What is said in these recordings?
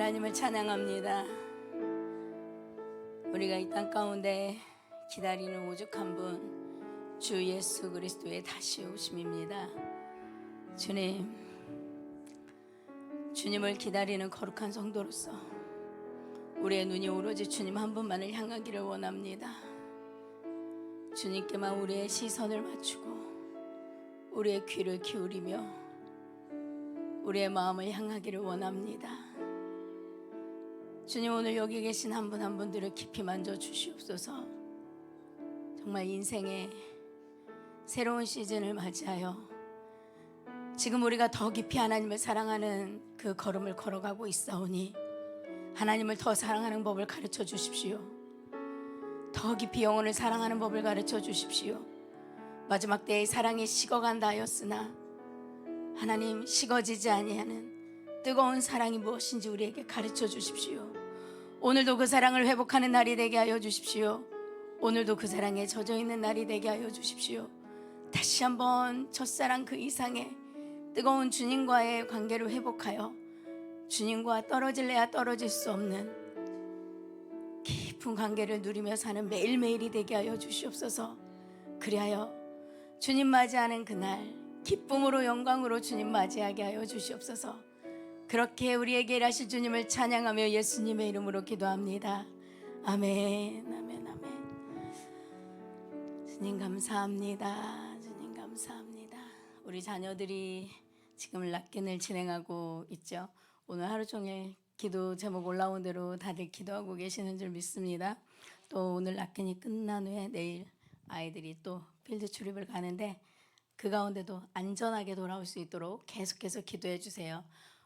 하나님을 찬양합니다. 우리가 이 땅 가운데 기다리는 오직 한 분, 주 예수 그리스도의 다시 오심입니다. 주님을 기다리는 거룩한 성도로서 우리의 눈이 오로지 주님 한 분만을 향하기를 원합니다. 주님께만 우리의 시선을 맞추고 우리의 귀를 기울이며 우리의 마음을 향하기를 원합니다. 주님, 오늘 여기 계신 한 분 한 분들을 깊이 만져 주시옵소서. 정말 인생의 새로운 시즌을 맞이하여 지금 우리가 더 깊이 하나님을 사랑하는 그 걸음을 걸어가고 있사오니 하나님을 더 사랑하는 법을 가르쳐 주십시오. 더 깊이 영혼을 사랑하는 법을 가르쳐 주십시오. 마지막 때의 사랑이 식어간다 하였으나 하나님, 식어지지 아니하는 뜨거운 사랑이 무엇인지 우리에게 가르쳐 주십시오. 오늘도 그 사랑을 회복하는 날이 되게 하여 주십시오. 오늘도 그 사랑에 젖어있는 날이 되게 하여 주십시오. 다시 한번 첫사랑 그 이상의 뜨거운 주님과의 관계를 회복하여 주님과 떨어질래야 떨어질 수 없는 깊은 관계를 누리며 사는 매일매일이 되게 하여 주시옵소서. 그리하여 주님 맞이하는 그날 기쁨으로 영광으로 주님 맞이하게 하여 주시옵소서. 그렇게 우리에게 일하실 주님을 찬양하며 예수님의 이름으로 기도합니다. 아멘, 아멘, 아멘. 주님 감사합니다. 주님 감사합니다. 우리 자녀들이 지금 락겐을 진행하고 있죠. 오늘 하루 종일 기도 제목 올라온 대로 다들 기도하고 계시는 줄 믿습니다. 또 오늘 락겐이 끝난 후에 내일 아이들이 또 필드 출입을 가는데 그 가운데도 안전하게 돌아올 수 있도록 계속해서 기도해 주세요.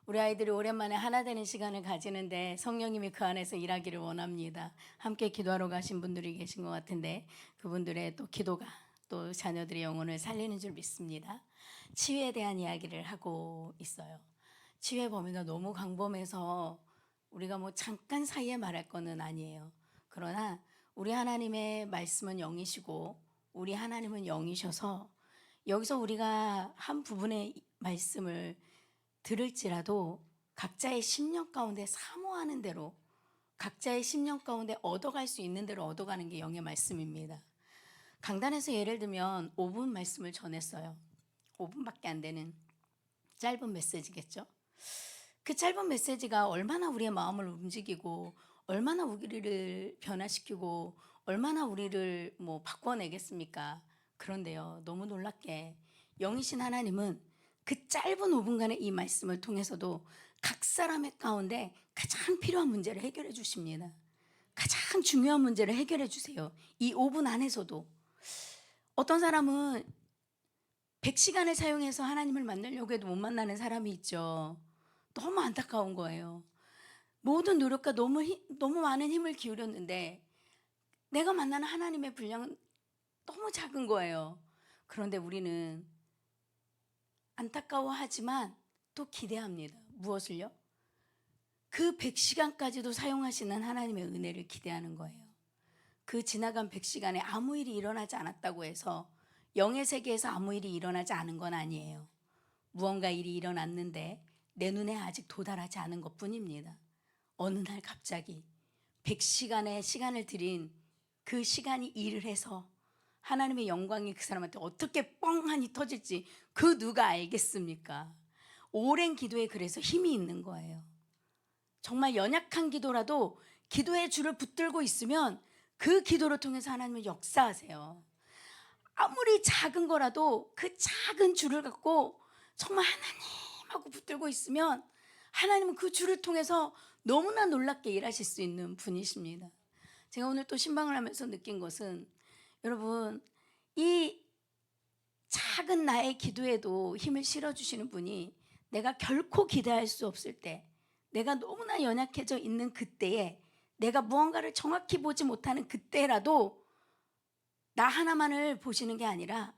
우리 아이들이 오랜만에 하나 되는 시간을 가지는데 성령님이 그 안에서 일하기를 원합니다. 함께 기도하러 가신 분들이 계신 것 같은데 그분들의 또 기도가 또 자녀들의 영혼을 살리는 줄 믿습니다. 치유에 대한 이야기를 하고 있어요. 치유의 범위가 너무 광범해서 우리가 뭐 잠깐 사이에 말할 거는 아니에요. 그러나 우리 하나님의 말씀은 영이시고 우리 하나님은 영이셔서 여기서 우리가 한 부분의 말씀을 들을지라도 각자의 심령 가운데 사모하는 대로 각자의 심령 가운데 얻어갈 수 있는 대로 얻어가는 게 영의 말씀입니다. 강단에서 예를 들면 5분 말씀을 전했어요. 5분밖에 안 되는 짧은 메시지겠죠. 그 짧은 메시지가 얼마나 우리의 마음을 움직이고 얼마나 우리를 변화시키고 얼마나 우리를 바꿔내겠습니까? 그런데요, 너무 놀랍게 영이신 하나님은 그 짧은 5분간의 이 말씀을 통해서도 각 사람의 가운데 가장 필요한 문제를 해결해 주십니다. 가장 중요한 문제를 해결해 주세요. 이 5분 안에서도. 어떤 사람은 100시간을 사용해서 하나님을 만나려고 해도 못 만나는 사람이 있죠. 너무 안타까운 거예요. 모든 노력과 너무 많은 힘을 기울였는데 내가 만나는 하나님의 분량은 너무 작은 거예요. 그런데 우리는 안타까워하지만 또 기대합니다. 무엇을요? 그 100시간까지도 사용하시는 하나님의 은혜를 기대하는 거예요. 그 지나간 100시간에 아무 일이 일어나지 않았다고 해서 영의 세계에서 아무 일이 일어나지 않은 건 아니에요. 무언가 일이 일어났는데 내 눈에 아직 도달하지 않은 것뿐입니다. 어느 날 갑자기 100시간의 시간을 들인 그 시간이 일을 해서 하나님의 영광이 그 사람한테 어떻게 뻥하니 터질지 그 누가 알겠습니까? 오랜 기도에 그래서 힘이 있는 거예요. 정말 연약한 기도라도 기도의 줄을 붙들고 있으면 그 기도를 통해서 하나님은 역사하세요. 아무리 작은 거라도 그 작은 줄을 갖고 정말 하나님하고 붙들고 있으면 하나님은 그 줄을 통해서 너무나 놀랍게 일하실 수 있는 분이십니다. 제가 오늘 또 신방을 하면서 느낀 것은 여러분, 이 작은 나의 기도에도 힘을 실어주시는 분이 내가 결코 기대할 수 없을 때, 내가 너무나 연약해져 있는 그때에, 내가 무언가를 정확히 보지 못하는 그때라도 나 하나만을 보시는 게 아니라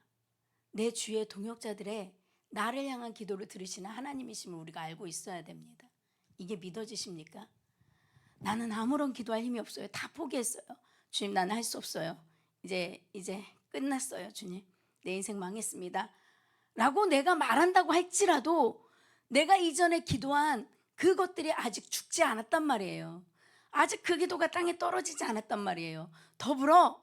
내 주위의 동역자들의 나를 향한 기도를 들으시는 하나님이심을 우리가 알고 있어야 됩니다. 이게 믿어지십니까? 나는 아무런 기도할 힘이 없어요. 다 포기했어요. 주님, 나는 할 수 없어요. 이제 끝났어요. 주님, 내 인생 망했습니다 라고 내가 말한다고 할지라도 내가 이전에 기도한 그것들이 아직 죽지 않았단 말이에요. 아직 그 기도가 땅에 떨어지지 않았단 말이에요. 더불어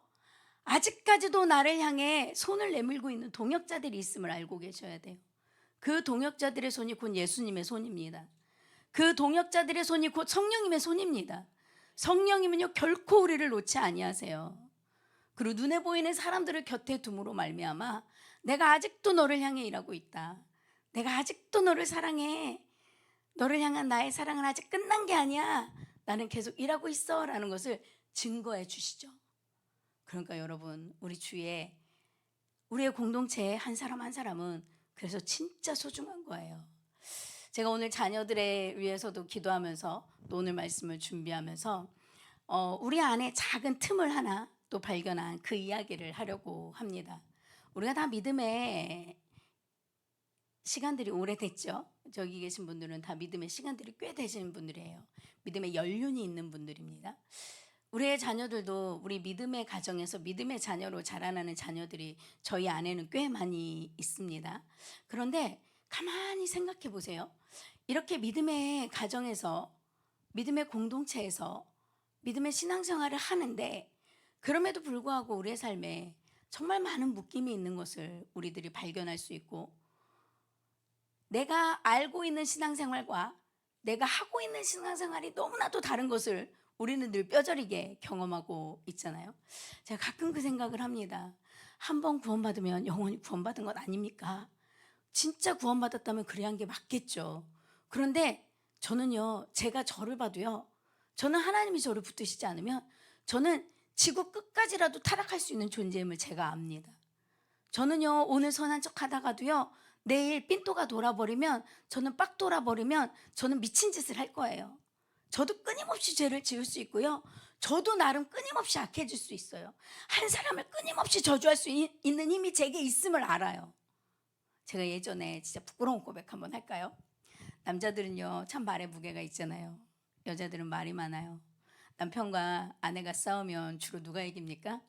아직까지도 나를 향해 손을 내밀고 있는 동역자들이 있음을 알고 계셔야 돼요. 그 동역자들의 손이 곧 예수님의 손입니다. 그 동역자들의 손이 곧 성령님의 손입니다. 성령님은요 결코 우리를 놓지 아니하세요. 그리고 눈에 보이는 사람들을 곁에 둠으로 말미암아 내가 아직도 너를 향해 일하고 있다. 내가 아직도 너를 사랑해. 너를 향한 나의 사랑은 아직 끝난 게 아니야. 나는 계속 일하고 있어 라는 것을 증거해 주시죠. 그러니까 여러분 우리 주위에 우리의 공동체의 한 사람 한 사람은 그래서 진짜 소중한 거예요. 제가 오늘 자녀들에 위해서도 기도하면서 또 오늘 말씀을 준비하면서 우리 안에 작은 틈을 하나 또 발견한 그 이야기를 하려고 합니다. 우리가 다 믿음의 시간들이 오래됐죠. 저기 계신 분들은 다 믿음의 시간들이 꽤 되시는 분들이에요. 믿음의 연륜이 있는 분들입니다. 우리의 자녀들도 우리 믿음의 가정에서 믿음의 자녀로 자라나는 자녀들이 저희 안에는 꽤 많이 있습니다. 그런데 가만히 생각해 보세요. 이렇게 믿음의 가정에서 믿음의 공동체에서 믿음의 신앙생활을 하는데 그럼에도 불구하고 우리의 삶에 정말 많은 묶임이 있는 것을 우리들이 발견할 수 있고 내가 알고 있는 신앙생활과 내가 하고 있는 신앙생활이 너무나도 다른 것을 우리는 늘 뼈저리게 경험하고 있잖아요. 제가 가끔 그 생각을 합니다. 한 번 구원받으면 영원히 구원받은 것 아닙니까? 진짜 구원받았다면 그래야 한 게 맞겠죠. 그런데 저는요, 제가 저를 봐도요, 저는 하나님이 저를 붙드시지 않으면 저는 지구 끝까지라도 타락할 수 있는 존재임을 제가 압니다. 저는요, 오늘 선한 척 하다가도요, 내일 삔또가 돌아버리면, 저는 빡 돌아버리면 저는 미친 짓을 할 거예요. 저도 끊임없이 죄를 지을 수 있고요, 저도 나름 끊임없이 악해질 수 있어요. 한 사람을 끊임없이 저주할 수 있는 힘이 제게 있음을 알아요. 제가 예전에 진짜 부끄러운 고백 한번 할까요? 남자들은요 참 말에 무게가 있잖아요. 여자들은 말이 많아요. 남편과 아내가 싸우면 주로 누가 이깁니까?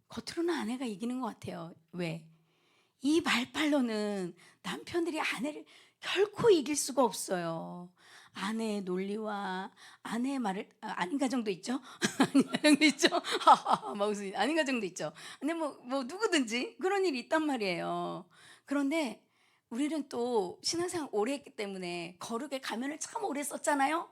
겉으로는 아내가 이기는 것 같아요. 왜? 이 말빨로는 남편들이 아내를 결코 이길 수가 없어요. 아내의 논리와 아내의 말을 아닌 가정도 있죠. 아닌 가정도 있죠. 막 무슨 아닌 가정도 있죠. 근데 뭐 누구든지 그런 일이 있단 말이에요. 그런데 우리는 또 신앙생활 오래 했기 때문에 거룩의 가면을 참 오래 썼잖아요.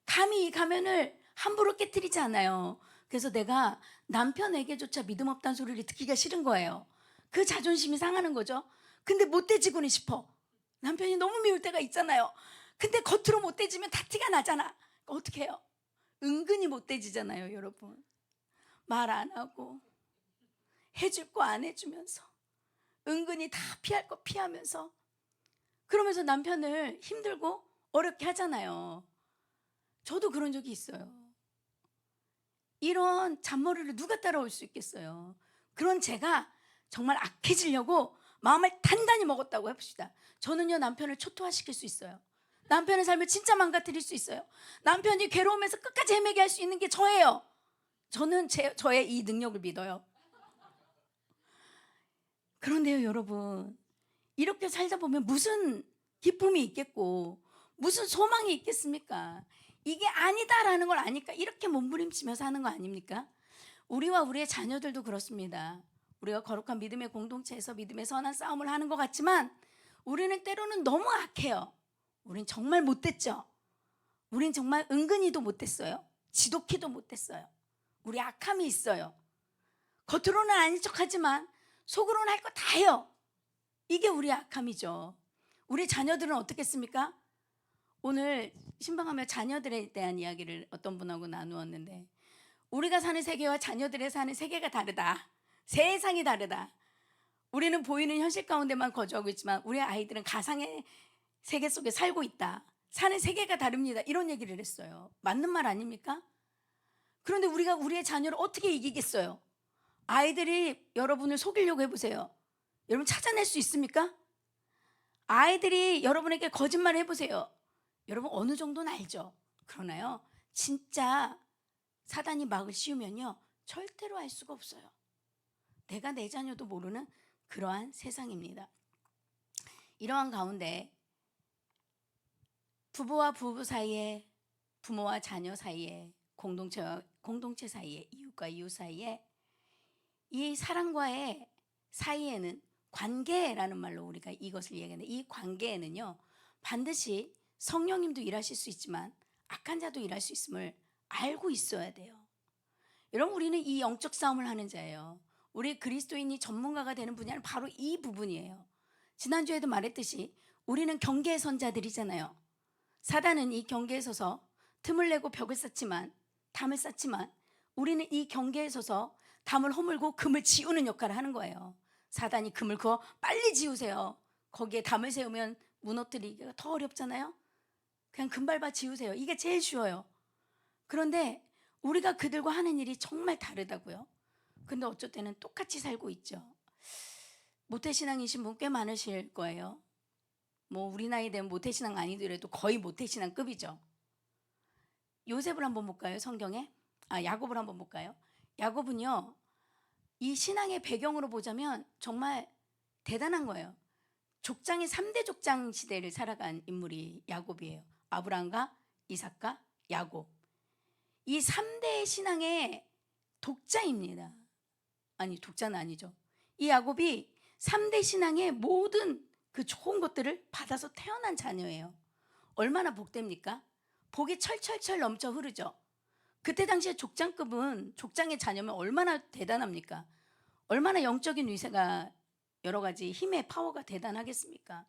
감히 이 가면을 함부로 깨트리지 않아요. 그래서 내가 남편에게조차 믿음 없다는 소리를 듣기가 싫은 거예요. 그 자존심이 상하는 거죠. 근데 못돼지고는 싶어. 남편이 너무 미울 때가 있잖아요. 근데 겉으로 못돼지면 다 티가 나잖아. 어떻게 해요? 은근히 못돼지잖아요, 여러분. 말 안 하고 해줄 거 안 해주면서 은근히 다 피할 거 피하면서 그러면서 남편을 힘들고 어렵게 하잖아요. 저도 그런 적이 있어요. 이런 잔머리를 누가 따라올 수 있겠어요. 그런 제가 정말 악해지려고 마음을 단단히 먹었다고 해봅시다. 저는요 남편을 초토화시킬 수 있어요. 남편의 삶을 진짜 망가뜨릴 수 있어요. 남편이 괴로움에서 끝까지 헤매게 할 수 있는 게 저예요. 저는 저의 이 능력을 믿어요. 그런데요 여러분, 이렇게 살다 보면 무슨 기쁨이 있겠고 무슨 소망이 있겠습니까? 이게 아니다라는 걸 아니까 이렇게 몸부림치며 사는 거 아닙니까? 우리와 우리의 자녀들도 그렇습니다. 우리가 거룩한 믿음의 공동체에서 믿음의 선한 싸움을 하는 것 같지만 우리는 때로는 너무 악해요. 우린 정말 못됐죠. 우린 정말 은근히도 못됐어요. 지독히도 못됐어요. 우리 악함이 있어요. 겉으로는 아닌 척하지만 속으로는 할 거 다 해요. 이게 우리 악함이죠. 우리 자녀들은 어떻겠습니까? 오늘 신방하며 자녀들에 대한 이야기를 어떤 분하고 나누었는데 우리가 사는 세계와 자녀들의 사는 세계가 다르다. 세상이 다르다. 우리는 보이는 현실 가운데만 거주하고 있지만 우리 아이들은 가상의 세계 속에 살고 있다. 사는 세계가 다릅니다. 이런 얘기를 했어요. 맞는 말 아닙니까? 그런데 우리가 우리의 자녀를 어떻게 이기겠어요? 아이들이 여러분을 속이려고 해보세요. 여러분 찾아낼 수 있습니까? 아이들이 여러분에게 거짓말 해보세요. 여러분 어느 정도는 알죠? 그러나요 진짜 사단이 막을 씌우면요 절대로 알 수가 없어요. 내가 내 자녀도 모르는 그러한 세상입니다. 이러한 가운데 부부와 부부 사이에, 부모와 자녀 사이에, 공동체 사이에, 이웃과 이웃 사이에, 이 사랑과의 사이에는 관계라는 말로 우리가 이것을 얘기하는데, 이 관계에는요 반드시 성령님도 일하실 수 있지만 악한 자도 일할 수 있음을 알고 있어야 돼요. 여러분, 우리는 이 영적 싸움을 하는 자예요. 우리 그리스도인이 전문가가 되는 분야는 바로 이 부분이에요. 지난주에도 말했듯이 우리는 경계의 선자들이잖아요. 사단은 이 경계에 서서 틈을 내고 벽을 쌓지만, 담을 쌓지만, 우리는 이 경계에 서서 담을 허물고 금을 지우는 역할을 하는 거예요. 사단이 금을 그어 빨리 지우세요. 거기에 담을 세우면 무너뜨리기가 더 어렵잖아요. 그냥 금 밟아 지우세요. 이게 제일 쉬워요. 그런데 우리가 그들과 하는 일이 정말 다르다고요. 근데 어쩔 때는 똑같이 살고 있죠. 모태신앙이신 분 꽤 많으실 거예요. 뭐 우리 나이 되면 모태신앙 아니더라도 거의 모태신앙급이죠. 요셉을 한번 볼까요? 성경에? 야곱을 한번 볼까요? 야곱은요, 이 신앙의 배경으로 보자면 정말 대단한 거예요. 족장의 3대 족장 시대를 살아간 인물이 야곱이에요. 아브라함과 이삭과 야곱. 이 3대 신앙의 독자입니다. 아니, 독자는 아니죠. 이 야곱이 3대 신앙의 모든 그 좋은 것들을 받아서 태어난 자녀예요. 얼마나 복됩니까? 복이 철철철 넘쳐 흐르죠. 그때 당시에 족장급은, 족장의 자녀면 얼마나 대단합니까? 얼마나 영적인 위세가, 여러 가지 힘의 파워가 대단하겠습니까?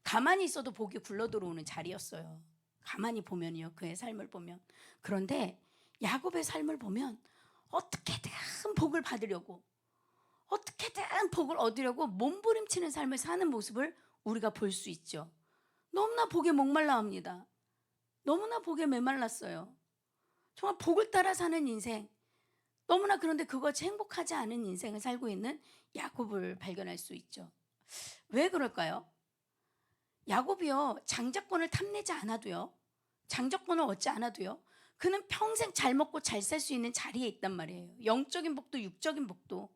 가만히 있어도 복이 굴러 들어오는 자리였어요. 가만히 보면요, 그의 삶을 보면. 그런데 야곱의 삶을 보면 어떻게든 복을 받으려고, 어떻게든 복을 얻으려고 몸부림치는 삶을 사는 모습을 우리가 볼 수 있죠. 너무나 복에 목말라 합니다. 너무나 복에 메말랐어요. 정말 복을 따라 사는 인생, 너무나, 그런데 그것이 행복하지 않은 인생을 살고 있는 야곱을 발견할 수 있죠. 왜 그럴까요? 야곱이요, 장자권을 탐내지 않아도요, 장자권을 얻지 않아도요, 그는 평생 잘 먹고 잘 살 수 있는 자리에 있단 말이에요. 영적인 복도 육적인 복도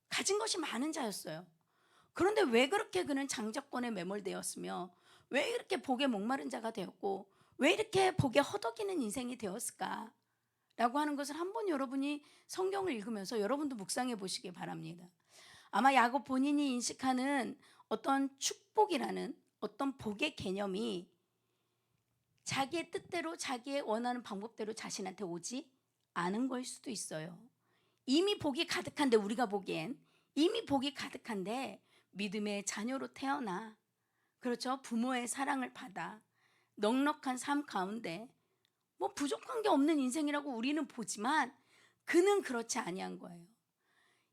가진 것이 많은 자였어요. 그런데 왜 그렇게 그는 장자권에 매몰되었으며, 왜 이렇게 복에 목마른 자가 되었고, 왜 이렇게 복에 허덕이는 인생이 되었을까? 라고 하는 것을 한번 여러분이 성경을 읽으면서 여러분도 묵상해 보시기 바랍니다. 아마 야곱 본인이 인식하는 어떤 축복이라는 어떤 복의 개념이 자기의 뜻대로, 자기의 원하는 방법대로 자신한테 오지 않은 걸 수도 있어요. 이미 복이 가득한데, 우리가 보기엔 이미 복이 가득한데 믿음의 자녀로 태어나, 그렇죠, 부모의 사랑을 받아 넉넉한 삶 가운데 뭐 부족한 게 없는 인생이라고 우리는 보지만 그는 그렇지 아니한 거예요.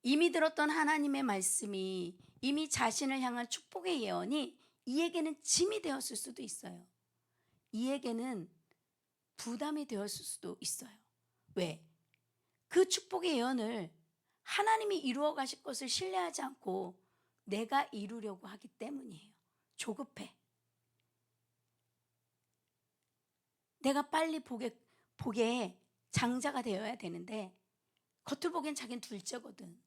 이미 들었던 하나님의 말씀이, 이미 자신을 향한 축복의 예언이 이에게는 짐이 되었을 수도 있어요. 이에게는 부담이 되었을 수도 있어요. 왜? 그 축복의 예언을 하나님이 이루어 가실 것을 신뢰하지 않고 내가 이루려고 하기 때문이에요. 조급해. 내가 빨리 복의 장자가 되어야 되는데 겉을 보기엔 자기는 둘째거든.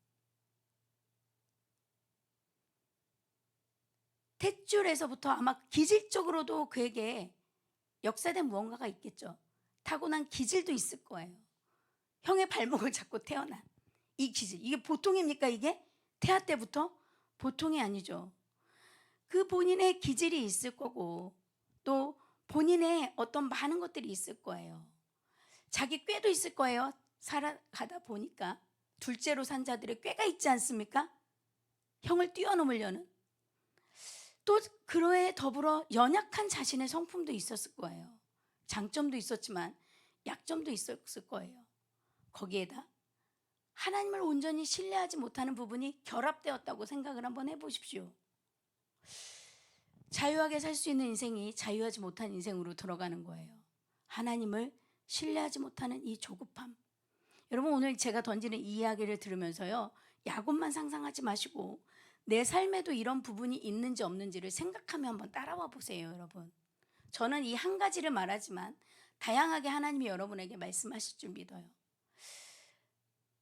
탯줄에서부터 아마 기질적으로도 그에게 역사된 무언가가 있겠죠. 타고난 기질도 있을 거예요. 형의 발목을 잡고 태어난 이 기질, 이게 보통입니까? 이게 태아 때부터? 보통이 아니죠. 그 본인의 기질이 있을 거고, 또 본인의 어떤 많은 것들이 있을 거예요. 자기 꾀도 있을 거예요. 살아가다 보니까 둘째로 산 자들의 꾀가 있지 않습니까? 형을 뛰어넘으려는. 또 그로에 더불어 연약한 자신의 성품도 있었을 거예요. 장점도 있었지만 약점도 있었을 거예요. 거기에다 하나님을 온전히 신뢰하지 못하는 부분이 결합되었다고 생각을 한번 해보십시오. 자유하게 살 수 있는 인생이 자유하지 못한 인생으로 들어가는 거예요. 하나님을 신뢰하지 못하는 이 조급함. 여러분, 오늘 제가 던지는 이 이야기를 들으면서요, 야곱만 상상하지 마시고 내 삶에도 이런 부분이 있는지 없는지를 생각하며 한번 따라와 보세요. 여러분, 저는 이 한 가지를 말하지만 다양하게 하나님이 여러분에게 말씀하실 줄 믿어요.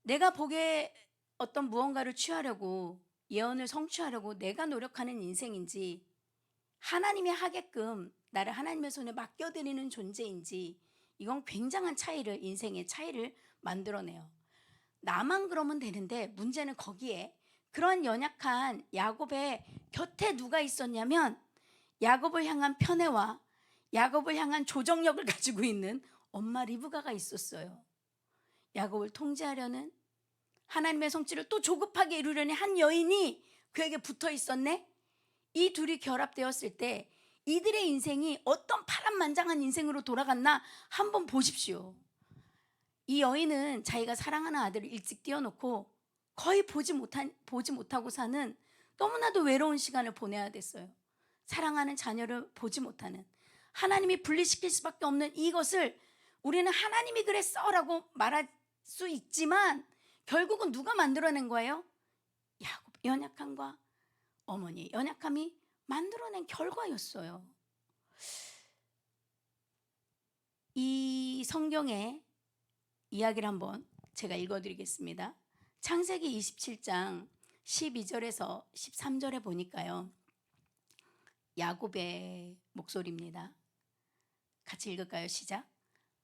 내가 복에 어떤 무언가를 취하려고, 예언을 성취하려고 내가 노력하는 인생인지, 하나님이 하게끔 나를 하나님의 손에 맡겨드리는 존재인지, 이건 굉장한 차이를, 인생의 차이를 만들어내요. 나만 그러면 되는데 문제는 거기에 그런 연약한 야곱의 곁에 누가 있었냐면 야곱을 향한 편애와 야곱을 향한 조정력을 가지고 있는 엄마 리브가가 있었어요. 야곱을 통제하려는, 하나님의 성취를 또 조급하게 이루려는 한 여인이 그에게 붙어 있었네. 이 둘이 결합되었을 때 이들의 인생이 어떤 파란만장한 인생으로 돌아갔나 한번 보십시오. 이 여인은 자기가 사랑하는 아들을 일찍 띄워놓고 거의 보지 못하고 사는, 너무나도 외로운 시간을 보내야 됐어요. 사랑하는 자녀를 보지 못하는, 하나님이 분리시킬 수밖에 없는 이것을 우리는 하나님이 그랬어라고 말할 수 있지만 결국은 누가 만들어낸 거예요? 야곱의 연약함과 어머니의 연약함이 만들어낸 결과였어요. 이 성경의 이야기를 한번 제가 읽어드리겠습니다. 창세기 27장 12절에서 13절에 보니까요, 야곱의 목소리입니다. 같이 읽을까요? 시작.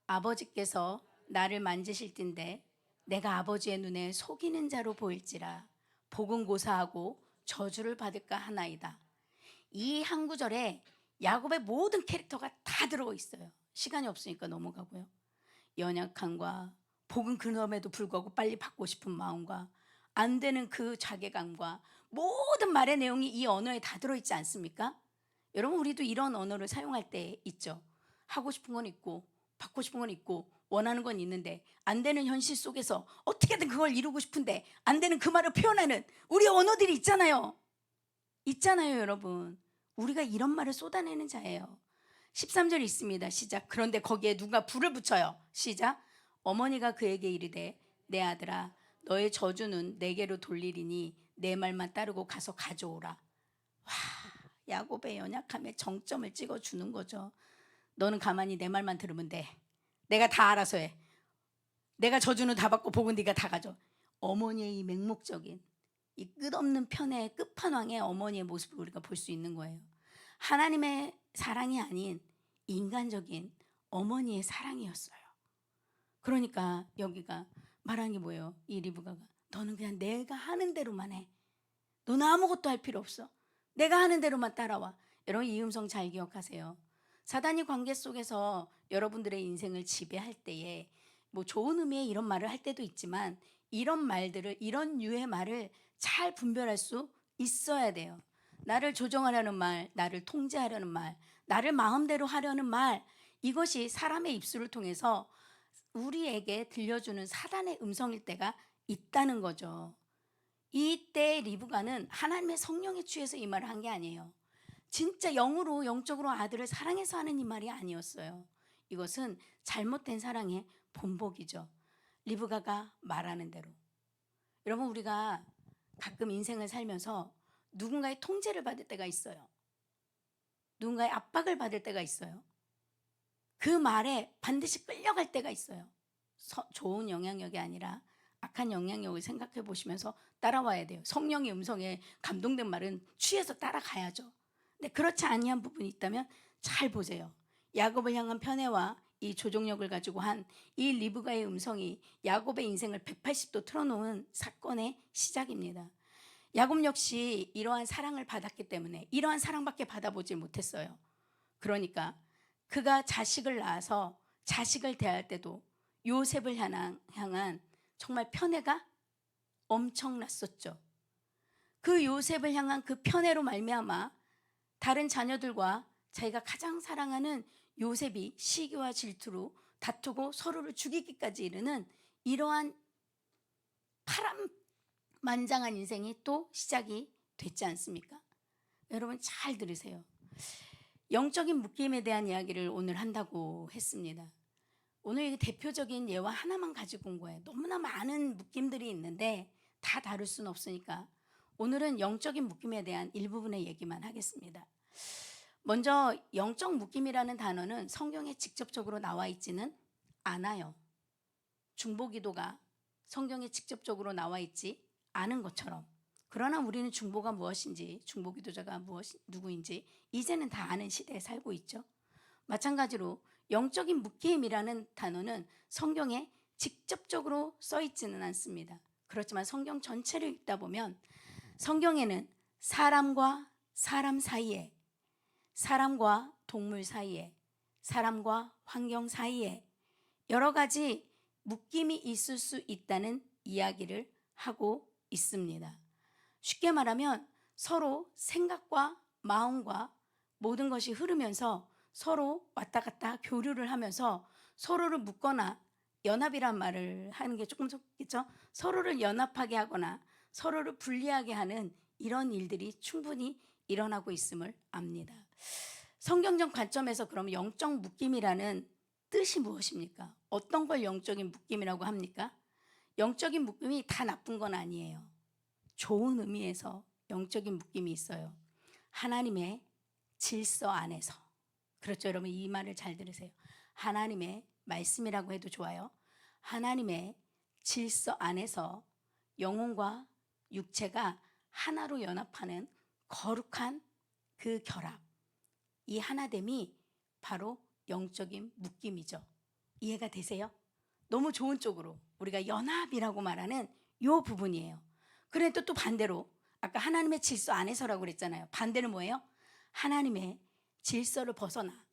아버지께서 나를 만지실 텐데 내가 아버지의 눈에 속이는 자로 보일지라 복은 고사하고 저주를 받을까 하나이다. 이 한 구절에 야곱의 모든 캐릭터가 다 들어가 있어요. 시간이 없으니까 넘어가고요. 연약함과 복은 그럼에도 불구하고 빨리 받고 싶은 마음과 안 되는 그 자괴감과 모든 말의 내용이 이 언어에 다 들어있지 않습니까? 여러분, 우리도 이런 언어를 사용할 때 있죠. 하고 싶은 건 있고 받고 싶은 건 있고 원하는 건 있는데 안 되는 현실 속에서 어떻게든 그걸 이루고 싶은데 안 되는 그 말을 표현하는 우리 언어들이 있잖아요. 여러분. 우리가 이런 말을 쏟아내는 자예요. 13절 있습니다. 시작. 그런데 거기에 누가 불을 붙여요. 시작. 어머니가 그에게 이르되 내 아들아 너의 저주는 내게로 돌리리니 내 말만 따르고 가서 가져오라. 와, 야곱의 연약함에 정점을 찍어주는 거죠. 너는 가만히 내 말만 들으면 돼. 내가 다 알아서 해. 내가 저주는 다 받고 복은 네가 다 가져. 어머니의 이 맹목적인, 이 끝없는 편의 끝판왕의 어머니의 모습을 우리가 볼 수 있는 거예요. 하나님의 사랑이 아닌 인간적인 어머니의 사랑이었어요. 그러니까 여기가 말하는 게 뭐예요? 이 리브가가 너는 그냥 내가 하는 대로만 해. 너는 아무것도 할 필요 없어. 내가 하는 대로만 따라와. 여러분, 이 음성 잘 기억하세요. 사단이 관계 속에서 여러분들의 인생을 지배할 때에 뭐 좋은 의미의 이런 말을 할 때도 있지만 이런 말들을, 이런 유의 말을 잘 분별할 수 있어야 돼요. 나를 조정하려는 말, 나를 통제하려는 말, 나를 마음대로 하려는 말, 이것이 사람의 입술을 통해서 우리에게 들려주는 사단의 음성일 때가 있다는 거죠. 이때 리브가는 하나님의 성령에 취해서 이 말을 한 게 아니에요. 진짜 영으로, 영적으로 아들을 사랑해서 하는 이 말이 아니었어요. 이것은 잘못된 사랑의 본보기죠. 리브가가 말하는 대로. 여러분, 우리가 가끔 인생을 살면서 누군가의 통제를 받을 때가 있어요. 누군가의 압박을 받을 때가 있어요. 그 말에 반드시 끌려갈 때가 있어요. 좋은 영향력이 아니라 악한 영향력을 생각해 보시면서 따라와야 돼요. 성령의 음성에 감동된 말은 취해서 따라가야죠. 근데 그렇지 아니한 부분이 있다면 잘 보세요. 야곱을 향한 편애와 이 조종력을 가지고 한 이 리브가의 음성이 야곱의 인생을 180도 틀어놓은 사건의 시작입니다. 야곱 역시 이러한 사랑을 받았기 때문에 이러한 사랑밖에 받아보지 못했어요. 그러니까 그가 자식을 낳아서 자식을 대할 때도 요셉을 향한 정말 편애가 엄청났었죠. 그 요셉을 향한 그 편애로 말미암아 다른 자녀들과 자기가 가장 사랑하는 요셉이 시기와 질투로 다투고 서로를 죽이기까지 이르는 이러한 파란만장한 인생이 또 시작이 됐지 않습니까? 여러분 잘 들으세요. 영적인 묶임에 대한 이야기를 오늘 한다고 했습니다. 오늘 대표적인 예화 하나만 가지고 온 거예요. 너무나 많은 묶임들이 있는데 다 다룰 수는 없으니까 오늘은 영적인 묶임에 대한 일부분의 얘기만 하겠습니다. 먼저 영적 묶임이라는 단어는 성경에 직접적으로 나와 있지는 않아요. 중보기도가 성경에 직접적으로 나와 있지 않은 것처럼, 그러나 우리는 중보가 무엇인지, 중보 기도자가 누구인지 이제는 다 아는 시대에 살고 있죠. 마찬가지로 영적인 묶임이라는 단어는 성경에 직접적으로 써 있지는 않습니다. 그렇지만 성경 전체를 읽다 보면 성경에는 사람과 사람 사이에, 사람과 동물 사이에, 사람과 환경 사이에 여러 가지 묶임이 있을 수 있다는 이야기를 하고 있습니다. 쉽게 말하면 서로 생각과 마음과 모든 것이 흐르면서 서로 왔다 갔다 교류를 하면서 서로를 묶거나, 연합이란 말을 하는 게 조금 좋겠죠. 서로를 연합하게 하거나 서로를 분리하게 하는 이런 일들이 충분히 일어나고 있음을 압니다. 성경적 관점에서 그럼 영적 묶임이라는 뜻이 무엇입니까? 어떤 걸 영적인 묶임이라고 합니까? 영적인 묶임이 다 나쁜 건 아니에요. 좋은 의미에서 영적인 묶임이 있어요. 하나님의 질서 안에서. 그렇죠, 여러분? 이 말을 잘 들으세요. 하나님의 말씀이라고 해도 좋아요. 하나님의 질서 안에서 영혼과 육체가 하나로 연합하는 거룩한 그 결합, 이 하나됨이 바로 영적인 묶임이죠. 이해가 되세요? 너무 좋은 쪽으로 우리가 연합이라고 말하는 이 부분이에요. 그런데 또 반대로 아까 하나님의 질서 안에서라고 그랬잖아요. 반대는 뭐예요? 하나님의 질서를 벗어나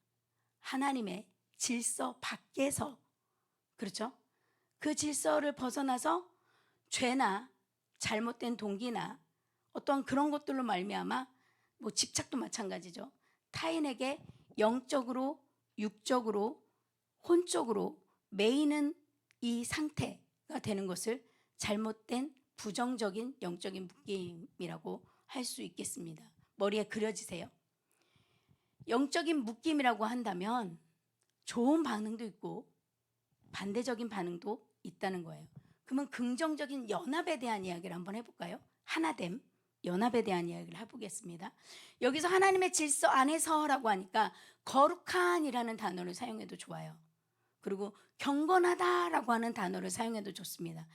하나님의 질서 밖에서, 그렇죠? 그 질서를 벗어나서 죄나 잘못된 동기나 어떠한 그런 것들로 말미암아, 뭐 집착도 마찬가지죠. 타인에게 영적으로, 육적으로, 혼적으로 매이는 이 상태가 되는 것을 잘못된 부정적인 영적인 묶임이라고 할 수 있겠습니다. 머리에 그려지세요? 영적인 묶임이라고 한다면 좋은 반응도 있고 반대적인 반응도 있다는 거예요. 그러면 긍정적인 연합에 대한 이야기를 한번 해볼까요? 하나됨, 연합에 대한 이야기를 해보겠습니다. 여기서 하나님의 질서 안에서라고 하니까 거룩한이라는 단어를 사용해도 좋아요. 그리고 경건하다라고 하는 단어를 사용해도 좋습니다.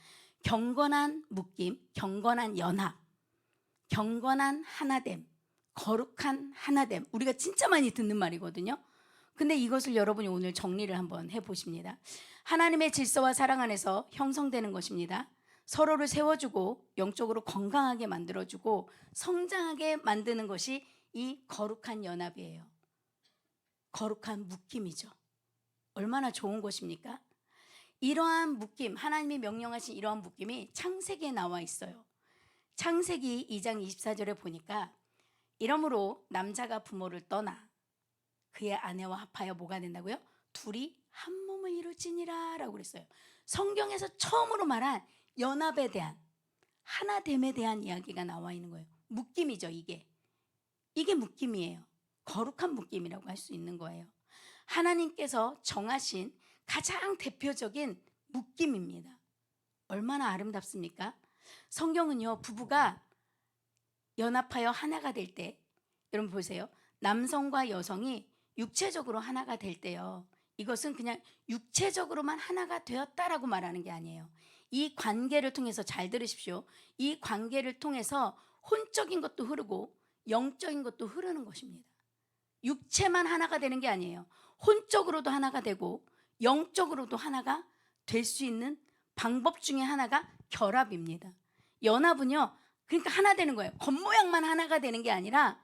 경건한 묶임, 경건한 연합, 경건한 하나됨, 거룩한 하나됨, 우리가 진짜 많이 듣는 말이거든요. 근데 이것을 여러분이 오늘 정리를 한번 해보십니다. 하나님의 질서와 사랑 안에서 형성되는 것입니다. 서로를 세워주고 영적으로 건강하게 만들어주고 성장하게 만드는 것이 이 거룩한 연합이에요. 거룩한 묶임이죠. 얼마나 좋은 것입니까? 이러한 묶임, 하나님이 명령하신 이러한 묶임이 창세기에 나와 있어요. 창세기 2장 24절에 보니까 이러므로 남자가 부모를 떠나 그의 아내와 합하여 뭐가 된다고요? 둘이 한 몸을 이루지니라 라고 그랬어요. 성경에서 처음으로 말한 연합에 대한, 하나됨에 대한 이야기가 나와 있는 거예요. 묶임이죠, 이게. 이게 묶임이에요. 거룩한 묶임이라고 할 수 있는 거예요. 하나님께서 정하신 가장 대표적인 묶임입니다. 얼마나 아름답습니까? 성경은요, 부부가 연합하여 하나가 될 때, 여러분 보세요. 남성과 여성이 육체적으로 하나가 될 때요, 이것은 그냥 육체적으로만 하나가 되었다라고 말하는 게 아니에요. 이 관계를 통해서, 잘 들으십시오. 이 관계를 통해서 혼적인 것도 흐르고 영적인 것도 흐르는 것입니다. 육체만 하나가 되는 게 아니에요. 혼적으로도 하나가 되고 영적으로도 하나가 될 수 있는 방법 중에 하나가 결합입니다. 연합은요, 그러니까 하나 되는 거예요. 겉모양만 하나가 되는 게 아니라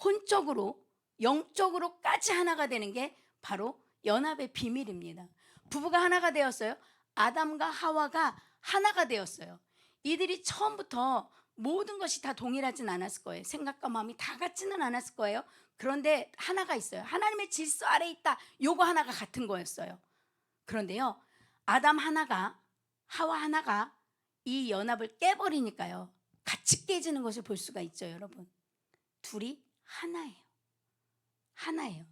혼적으로 영적으로까지 하나가 되는 게 바로 연합의 비밀입니다. 부부가 하나가 되었어요. 아담과 하와가 하나가 되었어요. 이들이 처음부터 모든 것이 다 동일하진 않았을 거예요. 생각과 마음이 다 같지는 않았을 거예요. 그런데 하나가 있어요. 하나님의 질서 아래 있다. 요거 하나가 같은 거였어요. 그런데요, 아담 하나가, 하와 하나가 이 연합을 깨버리니까요, 같이 깨지는 것을 볼 수가 있죠, 여러분. 둘이 하나예요. 하나예요.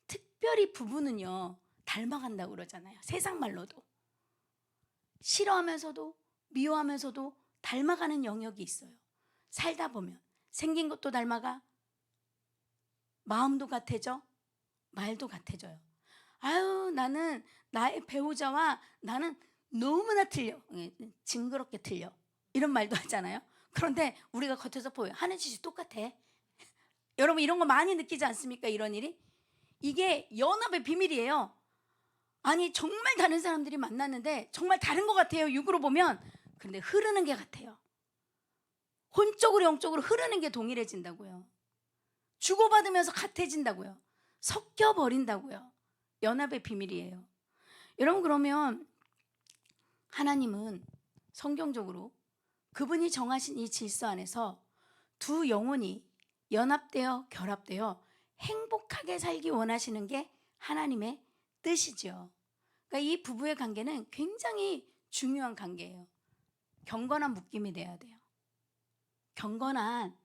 특별히 부부는요, 닮아간다고 그러잖아요. 세상 말로도. 싫어하면서도 미워하면서도 닮아가는 영역이 있어요. 살다 보면 생긴 것도 닮아가, 마음도 같아져, 말도 같아져요. 아유, 나는 나의 배우자와 나는 너무나 틀려, 징그럽게 틀려, 이런 말도 하잖아요. 그런데 우리가 겉에서 보여. 하는 짓이 똑같아. 여러분 이런 거 많이 느끼지 않습니까? 이런 일이? 이게 연합의 비밀이에요. 아니 정말 다른 사람들이 만났는데 정말 다른 것 같아요. 육으로 보면. 그런데 흐르는 게 같아요. 혼적으로 영적으로 흐르는 게 동일해진다고요. 주고받으면서 같아진다고요. 섞여버린다고요. 연합의 비밀이에요. 여러분 그러면 하나님은 성경적으로 그분이 정하신 이 질서 안에서 두 영혼이 연합되어 결합되어 행복하게 살기 원하시는 게 하나님의 뜻이죠. 그러니까 이 부부의 관계는 굉장히 중요한 관계예요. 경건한 묶임이 돼야 돼요. 경건한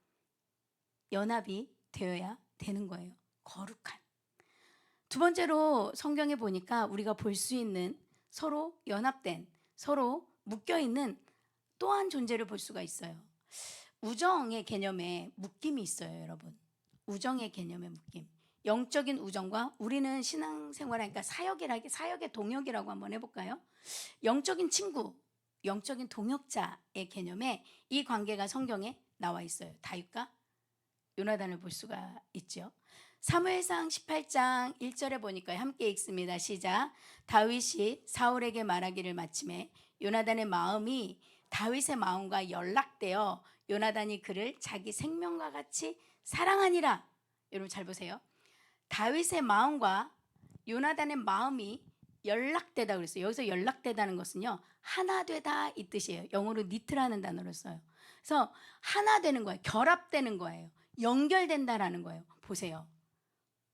연합이 되어야 되는 거예요. 거룩한. 두 번째로 성경에 보니까 우리가 볼 수 있는 서로 연합된, 서로 묶여있는 또 한 존재를 볼 수가 있어요. 우정의 개념에 묶임이 있어요, 여러분. 우정의 개념의 묶임. 영적인 우정과 우리는 신앙생활하니까 사역의 동역이라고 한번 해볼까요? 영적인 친구, 영적인 동역자의 개념에 이 관계가 성경에 나와 있어요. 다윗과 요나단을 볼 수가 있죠. 사무엘상 18장 1절에 보니까 함께 읽습니다. 시작. 다윗이 사울에게 말하기를 마침에 요나단의 마음이 다윗의 마음과 연락되어 요나단이 그를 자기 생명과 같이 사랑하니라. 여러분 잘 보세요. 다윗의 마음과 요나단의 마음이 연락되다 그랬어요. 여기서 연락되다는 것은요, 하나 되다 이 뜻이에요. 영어로 니트라는 단어를 써요. 그래서 하나 되는 거예요. 결합되는 거예요. 연결된다라는 거예요. 보세요.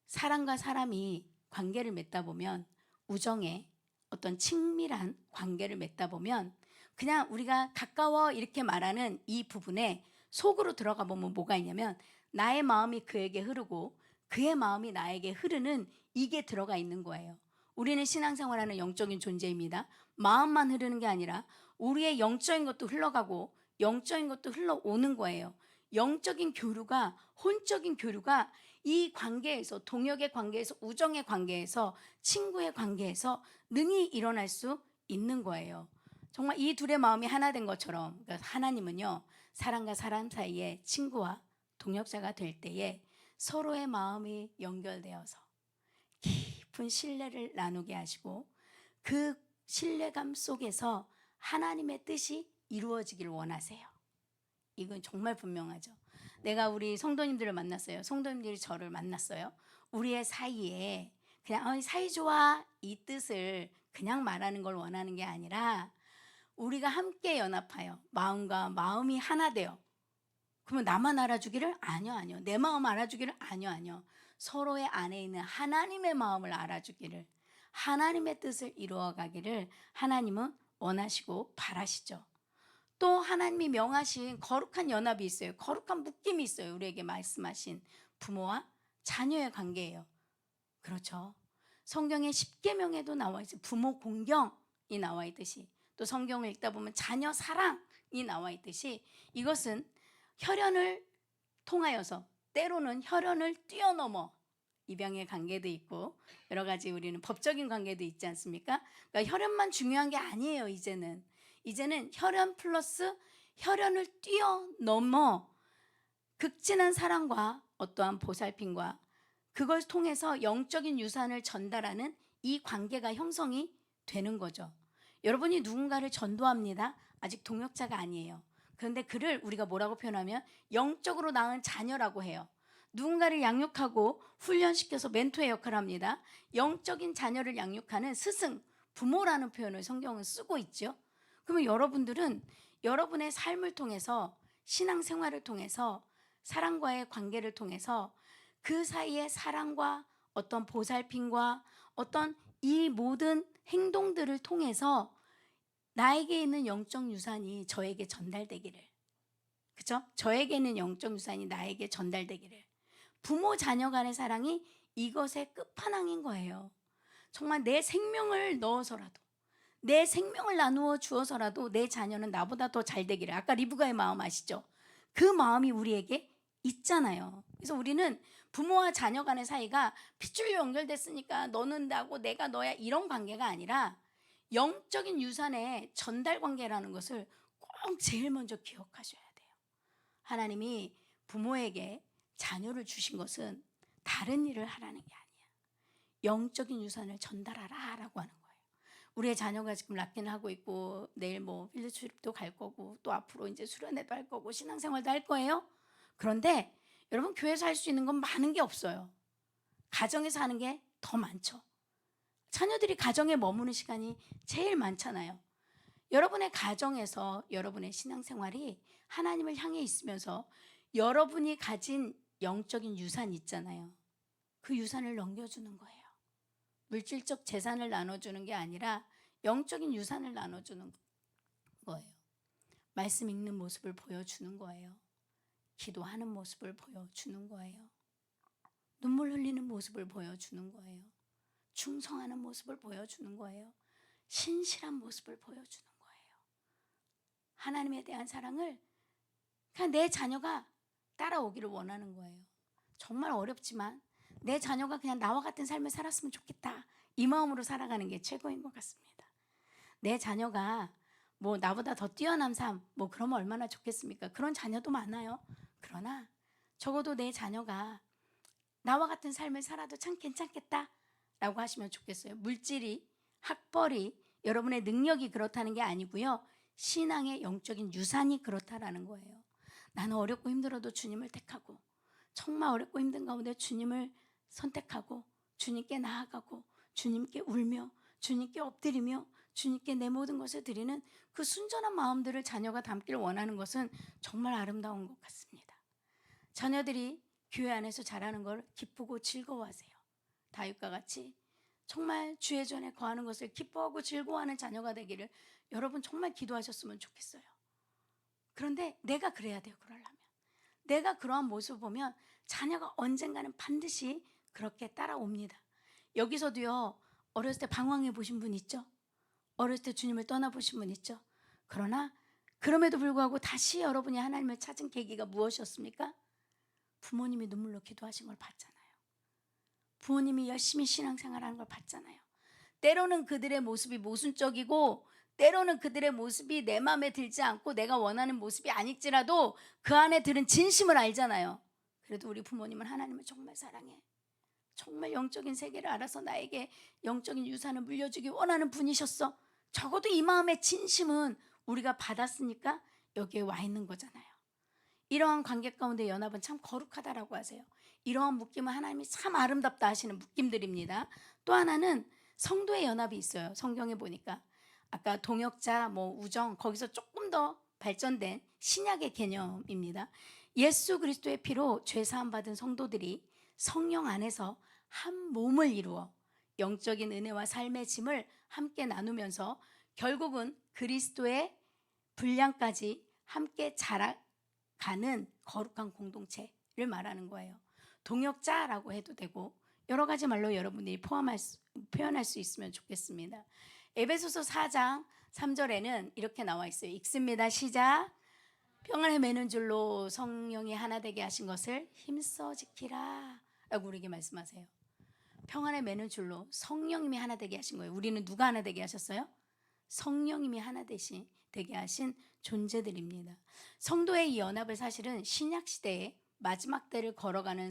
사람과 사람이 관계를 맺다 보면, 우정의 어떤 친밀한 관계를 맺다 보면 그냥 우리가 가까워 이렇게 말하는 이 부분에 속으로 들어가 보면 뭐가 있냐면, 나의 마음이 그에게 흐르고 그의 마음이 나에게 흐르는 이게 들어가 있는 거예요. 우리는 신앙생활하는 영적인 존재입니다. 마음만 흐르는 게 아니라 우리의 영적인 것도 흘러가고 영적인 것도 흘러오는 거예요. 영적인 교류가, 혼적인 교류가 이 관계에서, 동역의 관계에서, 우정의 관계에서, 친구의 관계에서 능히 일어날 수 있는 거예요. 정말 이 둘의 마음이 하나 된 것처럼, 그러니까 하나님은요, 사람과 사람 사이에 친구와 동역자가 될 때에 서로의 마음이 연결되어서 깊은 신뢰를 나누게 하시고 그 신뢰감 속에서 하나님의 뜻이 이루어지길 원하세요. 이건 정말 분명하죠. 내가 우리 성도님들을 만났어요. 성도님들이 저를 만났어요. 우리의 사이에 그냥 사이 좋아 이 뜻을 그냥 말하는 걸 원하는 게 아니라 우리가 함께 연합하여 마음과 마음이 하나 되어, 그러면 나만 알아주기를? 아니요. 내 마음 알아주기를? 아니요. 서로의 안에 있는 하나님의 마음을 알아주기를, 하나님의 뜻을 이루어가기를 하나님은 원하시고 바라시죠. 또 하나님이 명하신 거룩한 연합이 있어요. 거룩한 묶임이 있어요. 우리에게 말씀하신 부모와 자녀의 관계예요. 그렇죠. 성경의 십계명에도 나와 있어요. 부모 공경이 나와 있듯이, 또 성경을 읽다 보면 자녀 사랑이 나와 있듯이, 이것은 혈연을 통하여서, 때로는 혈연을 뛰어넘어 입양의 관계도 있고 여러 가지 우리는 법적인 관계도 있지 않습니까? 그러니까 혈연만 중요한 게 아니에요. 이제는 혈연 플러스 혈연을 뛰어넘어 극진한 사랑과 어떠한 보살핌과 그걸 통해서 영적인 유산을 전달하는 이 관계가 형성이 되는 거죠. 여러분이 누군가를 전도합니다. 아직 동역자가 아니에요. 그런데 그를 우리가 뭐라고 표현하면 영적으로 낳은 자녀라고 해요. 누군가를 양육하고 훈련시켜서 멘토의 역할을 합니다. 영적인 자녀를 양육하는 스승, 부모라는 표현을 성경은 쓰고 있죠. 그러면 여러분들은 여러분의 삶을 통해서, 신앙생활을 통해서, 사랑과의 관계를 통해서 그 사이의 사랑과 어떤 보살핌과 어떤 이 모든 행동들을 통해서 나에게 있는 영적 유산이 저에게 전달되기를, 그죠? 저에게 있는 영적 유산이 나에게 전달되기를, 부모 자녀 간의 사랑이 이것의 끝판왕인 거예요. 정말 내 생명을 넣어서라도, 내 생명을 나누어 주어서라도 내 자녀는 나보다 더 잘 되기를. 아까 리브가의 마음 아시죠? 그 마음이 우리에게 있잖아요. 그래서 우리는 부모와 자녀 간의 사이가 핏줄로 연결됐으니까 너는 나고 내가 너야 이런 관계가 아니라 영적인 유산의 전달 관계라는 것을 꼭 제일 먼저 기억하셔야 돼요. 하나님이 부모에게 자녀를 주신 것은 다른 일을 하라는 게 아니야. 영적인 유산을 전달하라 라고 하는 거예요. 우리의 자녀가 지금 락인을 하고 있고 내일 뭐 필드 출입도 갈 거고 또 앞으로 이제 수련회도 할 거고 신앙생활도 할 거예요. 그런데 여러분, 교회에서 할 수 있는 건 많은 게 없어요. 가정에서 하는 게 더 많죠. 자녀들이 가정에 머무는 시간이 제일 많잖아요. 여러분의 가정에서 여러분의 신앙생활이 하나님을 향해 있으면서 여러분이 가진 영적인 유산이 있잖아요. 그 유산을 넘겨주는 거예요. 물질적 재산을 나눠주는 게 아니라 영적인 유산을 나눠주는 거예요. 말씀 읽는 모습을 보여주는 거예요. 기도하는 모습을 보여주는 거예요. 눈물 흘리는 모습을 보여주는 거예요. 충성하는 모습을 보여주는 거예요. 신실한 모습을 보여주는 거예요. 하나님에 대한 사랑을 그냥 내 자녀가 따라오기를 원하는 거예요. 정말 어렵지만 내 자녀가 그냥 나와 같은 삶을 살았으면 좋겠다, 이 마음으로 살아가는 게 최고인 것 같습니다. 내 자녀가 뭐 나보다 더 뛰어난 삶, 뭐 그러면 얼마나 좋겠습니까? 그런 자녀도 많아요. 그러나 적어도 내 자녀가 나와 같은 삶을 살아도 참 괜찮겠다 라고 하시면 좋겠어요. 물질이, 학벌이, 여러분의 능력이 그렇다는 게 아니고요, 신앙의 영적인 유산이 그렇다라는 거예요. 나는 어렵고 힘들어도 주님을 택하고, 정말 어렵고 힘든 가운데 주님을 선택하고, 주님께 나아가고, 주님께 울며, 주님께 엎드리며, 주님께 내 모든 것을 드리는 그 순전한 마음들을 자녀가 담기를 원하는 것은 정말 아름다운 것 같습니다. 자녀들이 교회 안에서 자라는 걸 기쁘고 즐거워하세요. 다윗과 같이 정말 주의 전에 거하는 것을 기뻐하고 즐거워하는 자녀가 되기를 여러분 정말 기도하셨으면 좋겠어요. 그런데 내가 그래야 돼요. 그러려면 내가 그러한 모습을 보면 자녀가 언젠가는 반드시 그렇게 따라옵니다. 여기서도요, 어렸을 때 방황해 보신 분 있죠? 어렸을 때 주님을 떠나보신 분 있죠? 그러나 그럼에도 불구하고 다시 여러분이 하나님을 찾은 계기가 무엇이었습니까? 부모님이 눈물로 기도하신 걸 봤잖아요. 부모님이 열심히 신앙생활하는 걸 봤잖아요. 때로는 그들의 모습이 모순적이고 때로는 그들의 모습이 내 마음에 들지 않고 내가 원하는 모습이 아닐지라도 그 안에 들은 진심을 알잖아요. 그래도 우리 부모님은 하나님을 정말 사랑해, 정말 영적인 세계를 알아서 나에게 영적인 유산을 물려주기 원하는 분이셨어. 적어도 이 마음의 진심은 우리가 받았으니까 여기에 와 있는 거잖아요. 이러한 관계 가운데 연합은 참 거룩하다라고 하세요. 이러한 묶임은 하나님이 참 아름답다 하시는 묶임들입니다. 또 하나는 성도의 연합이 있어요. 성경에 보니까 아까 동역자, 뭐 우정, 거기서 조금 더 발전된 신약의 개념입니다. 예수 그리스도의 피로 죄 사함 받은 성도들이 성령 안에서 한 몸을 이루어 영적인 은혜와 삶의 짐을 함께 나누면서 결국은 그리스도의 분량까지 함께 자라가는 거룩한 공동체를 말하는 거예요. 동역자라고 해도 되고 여러 가지 말로 여러분들이 표현할 수 있으면 좋겠습니다. 에베소서 4장 3절에는 이렇게 나와 있어요. 읽습니다. 시작. 평안에 매는 줄로 성령이 하나 되게 하신 것을 힘써 지키라 라고 우리에게 말씀하세요. 평안에 매는 줄로 성령님이 하나 되게 하신 거예요. 우리는 누가 하나 되게 하셨어요? 성령님이 하나 되게 하신 존재들입니다. 성도의 이 연합을 사실은 신약 시대에 마지막 때를 걸어가는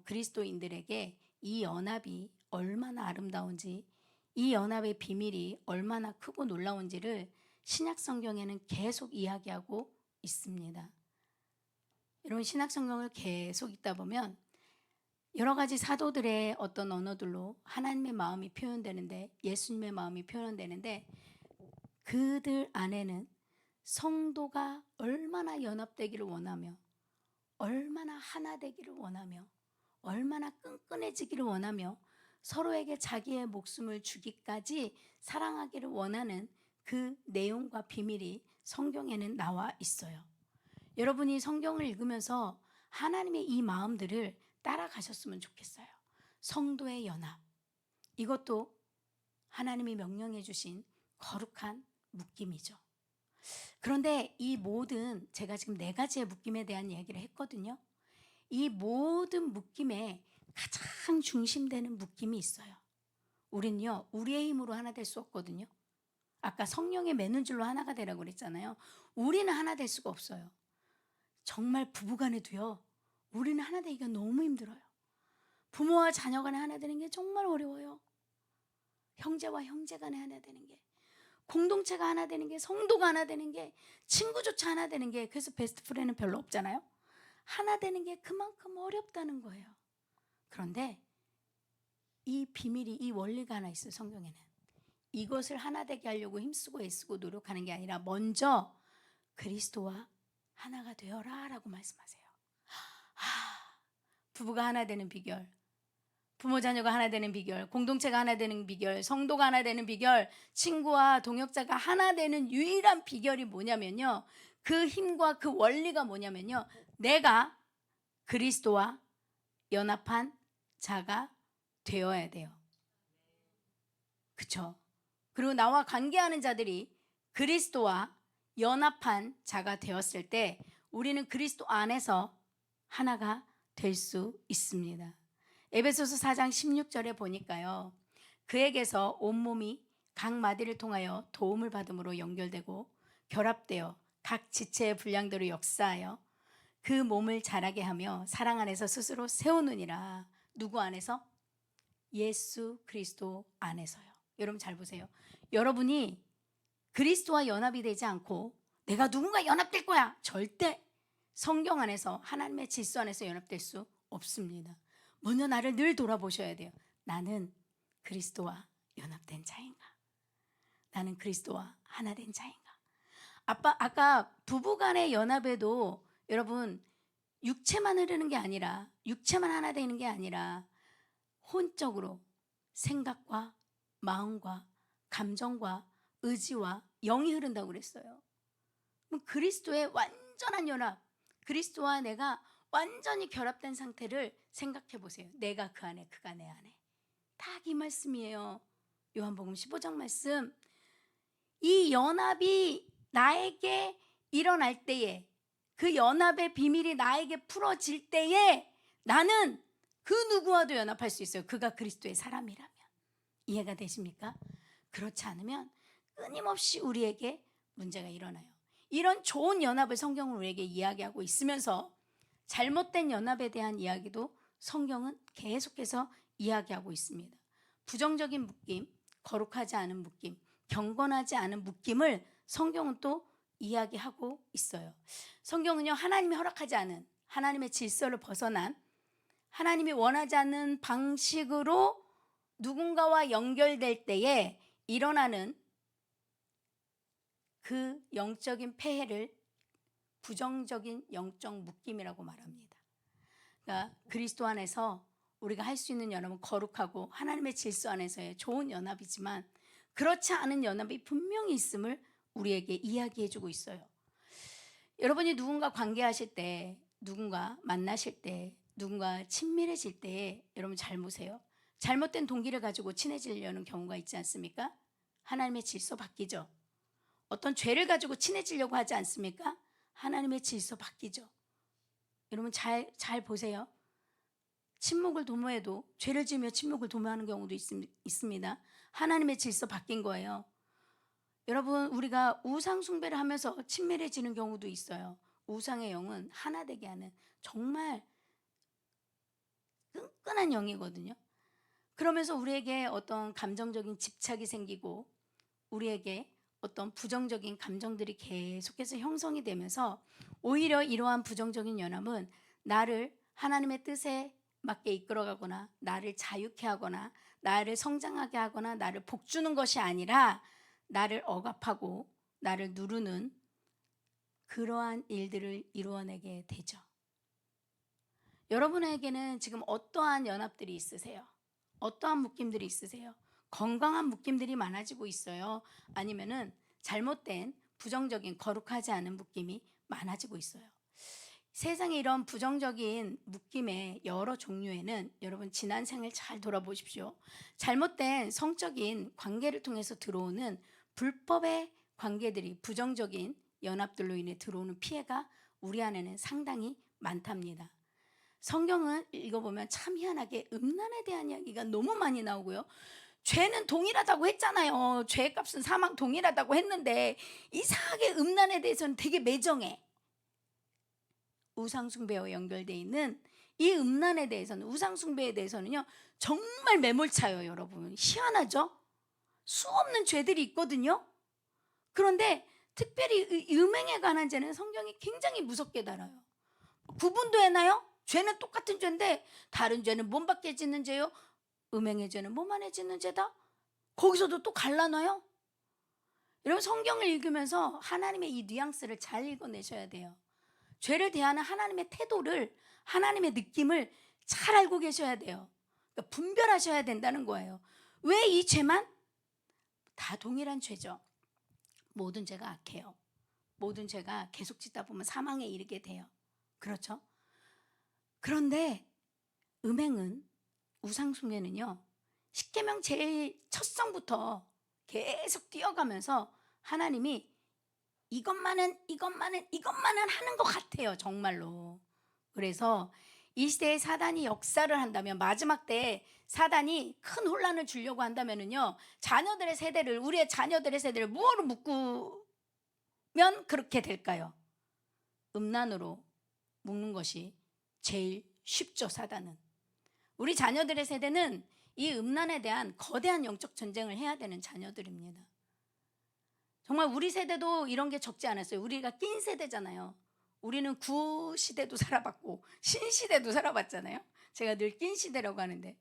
그리스도인들에게 이 연합이 얼마나 아름다운지, 이 연합의 비밀이 얼마나 크고 놀라운지를 신약 성경에는 계속 이야기하고 있습니다. 여러분, 신약 성경을 계속 읽다 보면 여러 가지 사도들의 어떤 언어들로 하나님의 마음이 표현되는데, 예수님의 마음이 표현되는데, 그들 안에는 성도가 얼마나 연합되기를 원하며, 얼마나 하나 되기를 원하며, 얼마나 끈끈해지기를 원하며 서로에게 자기의 목숨을 주기까지 사랑하기를 원하는 그 내용과 비밀이 성경에는 나와 있어요. 여러분이 성경을 읽으면서 하나님의 이 마음들을 따라가셨으면 좋겠어요. 성도의 연합, 이것도 하나님이 명령해 주신 거룩한 묶임이죠. 그런데 이 모든, 제가 지금 4가지의 묶임에 대한 얘기를 했거든요. 이 모든 묶임에 가장 중심되는 묶임이 있어요. 우리는요, 우리의 힘으로 하나 될 수 없거든요. 아까 성령의 매는 줄로 하나가 되라고 그랬잖아요. 우리는 하나 될 수가 없어요. 정말 부부간에도요, 우리는 하나 되기가 너무 힘들어요. 부모와 자녀 간에 하나 되는 게 정말 어려워요. 형제와 형제 간에 하나 되는 게, 공동체가 하나 되는 게, 성도가 하나 되는 게, 친구조차 하나 되는 게, 그래서 베스트 프렌드는 별로 없잖아요. 하나 되는 게 그만큼 어렵다는 거예요. 그런데 이 비밀이, 이 원리가 하나 있어요. 성경에는 이것을 하나 되게 하려고 힘쓰고 애쓰고 노력하는 게 아니라 먼저 그리스도와 하나가 되어라 라고 말씀하세요. 부부가 하나 되는 비결, 부모 자녀가 하나 되는 비결, 공동체가 하나 되는 비결, 성도가 하나 되는 비결, 친구와 동역자가 하나 되는 유일한 비결이 뭐냐면요, 그 힘과 그 원리가 뭐냐면요, 내가 그리스도와 연합한 자가 되어야 돼요. 그렇죠? 그리고 나와 관계하는 자들이 그리스도와 연합한 자가 되었을 때 우리는 그리스도 안에서 하나가 될 수 있습니다. 에베소서 4장 16절에 보니까요, 그에게서 온몸이 각 마디를 통하여 도움을 받음으로 연결되고 결합되어 각 지체의 분량대로 역사하여 그 몸을 자라게 하며 사랑 안에서 스스로 세우느니라. 누구 안에서? 예수 그리스도 안에서요. 여러분 잘 보세요. 여러분이 그리스도와 연합이 되지 않고 내가 누군가 연합될 거야, 절대 성경 안에서, 하나님의 질서 안에서 연합될 수 없습니다. 먼저 나를 늘 돌아보셔야 돼요. 나는 그리스도와 연합된 자인가? 나는 그리스도와 하나 된 자인가? 아까 부부간의 연합에도 여러분 육체만 흐르는 게 아니라, 육체만 하나 되는 게 아니라 혼적으로 생각과 마음과 감정과 의지와 영이 흐른다고 그랬어요. 그럼 그리스도의 완전한 연합, 그리스도와 내가 완전히 결합된 상태를 생각해 보세요. 내가 그 안에, 그가 내 안에. 딱 이 말씀이에요. 요한복음 15장 말씀. 이 연합이 나에게 일어날 때에, 그 연합의 비밀이 나에게 풀어질 때에 나는 그 누구와도 연합할 수 있어요. 그가 그리스도의 사람이라면. 이해가 되십니까? 그렇지 않으면 끊임없이 우리에게 문제가 일어나요. 이런 좋은 연합을 성경은 우리에게 이야기하고 있으면서 잘못된 연합에 대한 이야기도 성경은 계속해서 이야기하고 있습니다. 부정적인 묶임, 거룩하지 않은 묶임, 경건하지 않은 묶임을 성경은 또 이야기하고 있어요. 성경은요, 하나님이 허락하지 않은, 하나님의 질서를 벗어난, 하나님이 원하지 않는 방식으로 누군가와 연결될 때에 일어나는 그 영적인 폐해를 부정적인 영적 묶임이라고 말합니다. 그러니까 그리스도 안에서 우리가 할 수 있는 연합은 거룩하고 하나님의 질서 안에서의 좋은 연합이지만 그렇지 않은 연합이 분명히 있음을 우리에게 이야기해주고 있어요. 여러분이 누군가 관계하실 때, 누군가 만나실 때, 누군가 친밀해질 때 여러분 잘 보세요. 잘못된 동기를 가지고 친해지려는 경우가 있지 않습니까? 하나님의 질서 바뀌죠. 어떤 죄를 가지고 친해지려고 하지 않습니까? 하나님의 질서 바뀌죠. 여러분 잘 보세요. 침묵을 도모해도, 죄를 지으며 침묵을 도모하는 경우도 있습니다. 하나님의 질서 바뀐 거예요. 여러분, 우리가 우상 숭배를 하면서 친밀해지는 경우도 있어요. 우상의 영은 하나 되게 하는 정말 끈끈한 영이거든요. 그러면서 우리에게 어떤 감정적인 집착이 생기고 우리에게 어떤 부정적인 감정들이 계속해서 형성이 되면서 오히려 이러한 부정적인 연합은 나를 하나님의 뜻에 맞게 이끌어가거나 나를 자유케 하거나 나를 성장하게 하거나 나를 복주는 것이 아니라 나를 억압하고 나를 누르는 그러한 일들을 이루어내게 되죠. 여러분에게는 지금 어떠한 연합들이 있으세요? 어떠한 묶임들이 있으세요? 건강한 묶임들이 많아지고 있어요? 아니면은 잘못된 부정적인 거룩하지 않은 묶임이 많아지고 있어요? 세상에 이런 부정적인 묶임의 여러 종류에는 여러분 지난 생을 잘 돌아보십시오. 잘못된 성적인 관계를 통해서 들어오는 불법의 관계들이, 부정적인 연합들로 인해 들어오는 피해가 우리 안에는 상당히 많답니다. 성경을 읽어보면 참 희한하게 음란에 대한 이야기가 너무 많이 나오고요. 죄는 동일하다고 했잖아요. 죄의 값은 사망 동일하다고 했는데 이상하게 음란에 대해서는 되게 매정해. 우상숭배와 연결되어 있는 이 음란에 대해서는, 우상숭배에 대해서는요 정말 매몰차요. 여러분, 희한하죠? 수없는 죄들이 있거든요. 그런데 특별히 음행에 관한 죄는 성경이 굉장히 무섭게 다뤄요. 구분도 해나요? 죄는 똑같은 죄인데 다른 죄는 몸 밖에 짓는 죄요, 음행의 죄는 몸 안에 짓는 죄다. 거기서도 또 갈라놔요. 여러분, 성경을 읽으면서 하나님의 이 뉘앙스를 잘 읽어내셔야 돼요. 죄를 대하는 하나님의 태도를, 하나님의 느낌을 잘 알고 계셔야 돼요. 그러니까 분별하셔야 된다는 거예요. 왜 이 죄만? 다 동일한 죄죠. 모든 죄가 악해요. 모든 죄가 계속 짓다 보면 사망에 이르게 돼요. 그렇죠? 그런데 음행은, 우상숭배는요, 십계명 제일 첫 성부터 계속 뛰어가면서 하나님이 이것만은 하는 것 같아요, 정말로. 그래서 이 시대에 사단이 역사를 한다면, 마지막 때에 사단이 큰 혼란을 주려고 한다면은요, 자녀들의 세대를, 우리의 자녀들의 세대를 무엇으로 묶으면 그렇게 될까요? 음란으로 묶는 것이 제일 쉽죠. 사단은. 우리 자녀들의 세대는 이 음란에 대한 거대한 영적 전쟁을 해야 되는 자녀들입니다. 정말 우리 세대도 이런 게 적지 않았어요. 우리가 낀 세대잖아요. 우리는 구시대도 살아봤고 신시대도 살아봤잖아요. 제가 늘 낀 시대라고 하는데,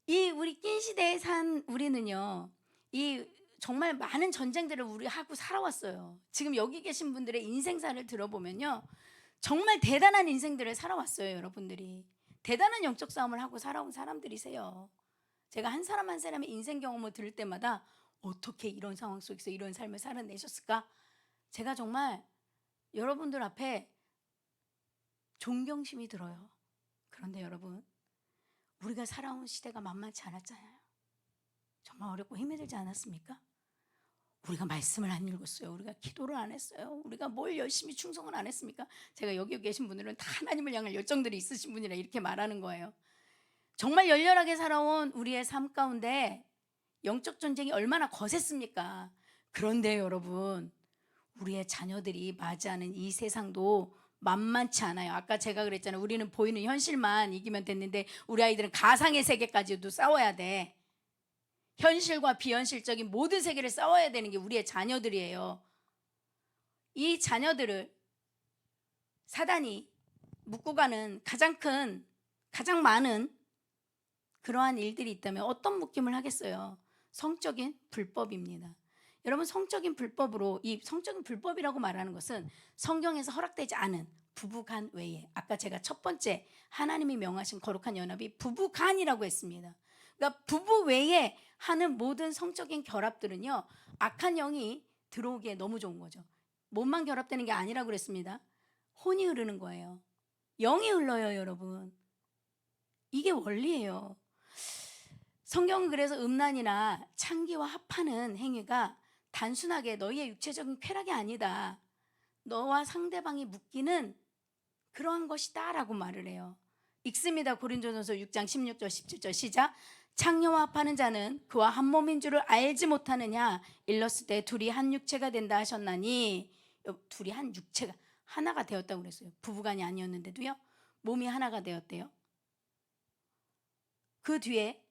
이 우리 낀 시대에 산 우리는요, 이 정말 많은 전쟁들을 우리 하고 살아왔어요. 지금 여기 계신 분들의 인생사를 들어보면요, 정말 대단한 인생들을 살아왔어요. 여러분들이 대단한 영적 싸움을 하고 살아온 사람들이세요. 제가 한 사람 한 사람의 인생 경험을 들을 때마다 어떻게 이런 상황 속에서 이런 삶을 살아내셨을까? 제가 정말 여러분들 앞에 존경심이 들어요. 그런데 여러분, 우리가 살아온 시대가 만만치 않았잖아요. 정말 어렵고 힘이 들지 않았습니까? 우리가 말씀을 안 읽었어요. 우리가 기도를 안 했어요. 우리가 뭘 열심히 충성을 안 했습니까? 제가 여기 계신 분들은 다 하나님을 향할 열정들이 있으신 분이라 이렇게 말하는 거예요. 정말 열렬하게 살아온 우리의 삶 가운데 영적 전쟁이 얼마나 거셌습니까? 그런데 여러분, 우리의 자녀들이 맞이하는 이 세상도 만만치 않아요. 아까 제가 그랬잖아요. 우리는 보이는 현실만 이기면 됐는데 우리 아이들은 가상의 세계까지도 싸워야 돼. 현실과 비현실적인 모든 세계를 싸워야 되는 게 우리의 자녀들이에요. 이 자녀들을 사단이 묶고 가는 가장 많은 그러한 일들이 있다면 어떤 묶임을 하겠어요? 성적인 불법입니다. 여러분, 성적인 불법으로, 이 성적인 불법이라고 말하는 것은 성경에서 허락되지 않은 부부간 외에, 아까 제가 첫 번째 하나님이 명하신 거룩한 연합이 부부간이라고 했습니다. 그러니까 부부 외에 하는 모든 성적인 결합들은요, 악한 영이 들어오기에 너무 좋은 거죠. 몸만 결합되는 게 아니라고 그랬습니다. 혼이 흐르는 거예요. 영이 흘러요, 여러분. 이게 원리예요. 성경은 그래서 음란이나 창기와 합하는 행위가 단순하게 너희의 육체적인 쾌락이 아니다, 너와 상대방이 묶이는 그러한 것이다 라고 말을 해요. 읽습니다. 고린도전서 6장 16절 17절 시작. 창녀와 합하는 자는 그와 한 몸인 줄을 알지 못하느냐, 일렀을 때 둘이 한 육체가 된다 하셨나니. 둘이 한 육체가 하나가 되었다고 그랬어요. 부부간이 아니었는데도요, 몸이 하나가 되었대요. 그 뒤에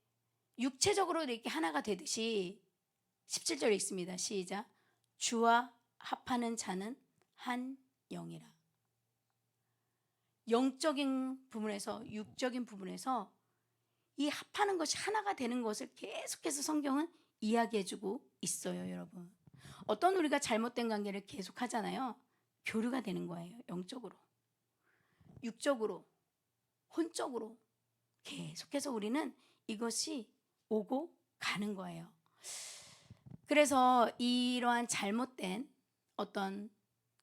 육체적으로 이렇게 하나가 되듯이 17절 읽습니다. 시작. 주와 합하는 자는 한 영이라. 영적인 부분에서, 육적인 부분에서 이 합하는 것이 하나가 되는 것을 계속해서 성경은 이야기해주고 있어요. 여러분, 어떤 우리가 잘못된 관계를 계속 하잖아요. 교류가 되는 거예요. 영적으로, 육적으로, 혼적으로 계속해서 우리는 이것이 오고 가는 거예요. 그래서 이러한 잘못된 어떤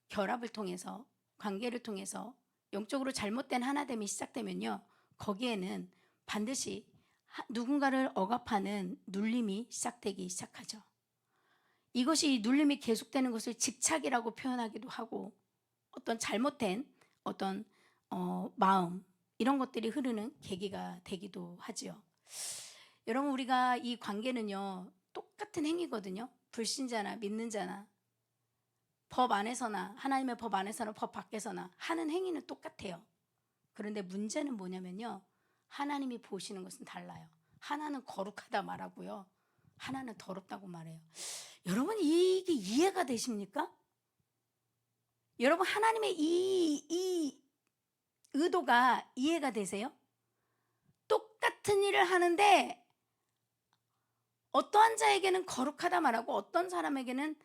결합을 통해서, 관계를 통해서 영적으로 잘못된 하나됨이 시작되면요, 거기에는 반드시 누군가를 억압하는 눌림이 시작되기 시작하죠. 이것이, 눌림이 계속되는 것을 집착이라고 표현하기도 하고, 어떤 잘못된 어떤 마음, 이런 것들이 흐르는 계기가 되기도 하지요. 여러분, 우리가 이 관계는요 똑같은 행위거든요. 불신자나 믿는 자나 법 안에서나 하나님의 법 안에서나 법 밖에서나 하는 행위는 똑같아요. 그런데 문제는 뭐냐면요, 하나님이 보시는 것은 달라요. 하나는 거룩하다 말하고요, 하나는 더럽다고 말해요. 여러분, 이게 이해가 되십니까? 여러분, 하나님의 이 의도가 이해가 되세요? 똑같은 일을 하는데 어떠한 자에게는 거룩하다 말하고 어떤 사람에게는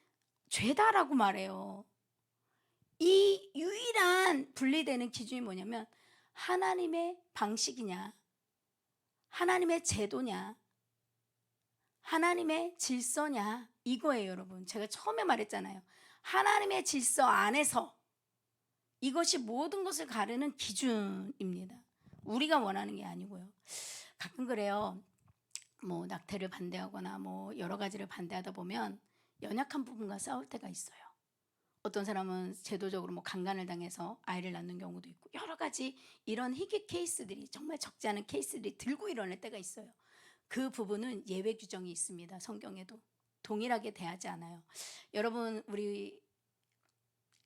죄다라고 말해요. 이 유일한 분리되는 기준이 뭐냐면 하나님의 방식이냐, 하나님의 제도냐, 하나님의 질서냐, 이거예요. 여러분, 제가 처음에 말했잖아요. 하나님의 질서 안에서 이것이 모든 것을 가르는 기준입니다. 우리가 원하는 게 아니고요. 가끔 그래요. 뭐 낙태를 반대하거나 뭐 여러 가지를 반대하다 보면 연약한 부분과 싸울 때가 있어요. 어떤 사람은 제도적으로 뭐 강간을 당해서 아이를 낳는 경우도 있고, 여러 가지 이런 희귀 케이스들이, 정말 적지 않은 케이스들이 들고 일어날 때가 있어요. 그 부분은 예외 규정이 있습니다. 성경에도 동일하게 대하지 않아요. 여러분, 우리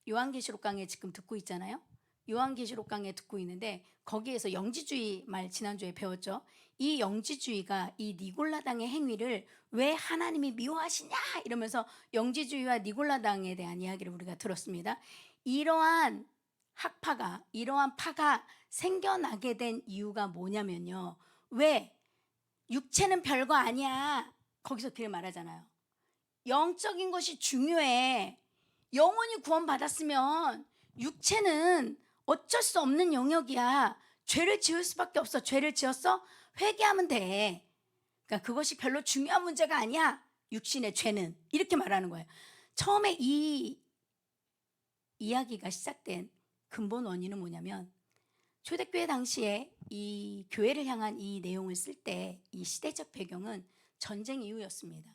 요한계시록 강의 지금 듣고 있잖아요. 요한계시록 강의 듣고 있는데 거기에서 영지주의 말 지난주에 배웠죠. 이 영지주의가 이 니골라당의 행위를 왜 하나님이 미워하시냐 이러면서 영지주의와 니골라당에 대한 이야기를 우리가 들었습니다. 이러한 학파가, 이러한 파가 생겨나게 된 이유가 뭐냐면요, 왜 육체는 별거 아니야, 거기서 그렇게 말하잖아요. 영적인 것이 중요해. 영혼이 구원받았으면 육체는 어쩔 수 없는 영역이야. 죄를 지을 수밖에 없어. 죄를 지었어? 회개하면 돼. 그러니까 그것이 별로 중요한 문제가 아니야, 육신의 죄는. 이렇게 말하는 거예요. 처음에 이 이야기가 시작된 근본 원인은 뭐냐면, 초대교회 당시에 이 교회를 향한 이 내용을 쓸 때 이 시대적 배경은 전쟁 이후였습니다.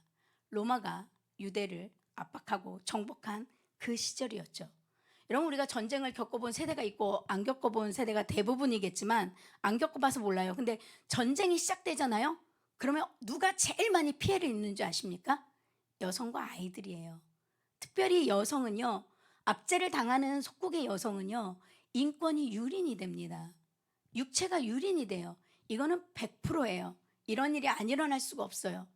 로마가 유대를 압박하고 정복한 그 시절이었죠. 여러분, 우리가 전쟁을 겪어본 세대가 있고 안 겪어본 세대가 대부분이겠지만, 안 겪어봐서 몰라요. 근데 전쟁이 시작되잖아요. 그러면 누가 제일 많이 피해를 입는 줄 아십니까? 여성과 아이들이에요. 특별히 여성은요, 압제를 당하는 속국의 여성은요, 인권이 유린이 됩니다. 육체가 유린이 돼요. 이거는 100%예요. 이런 일이 안 일어날 수가 없어요.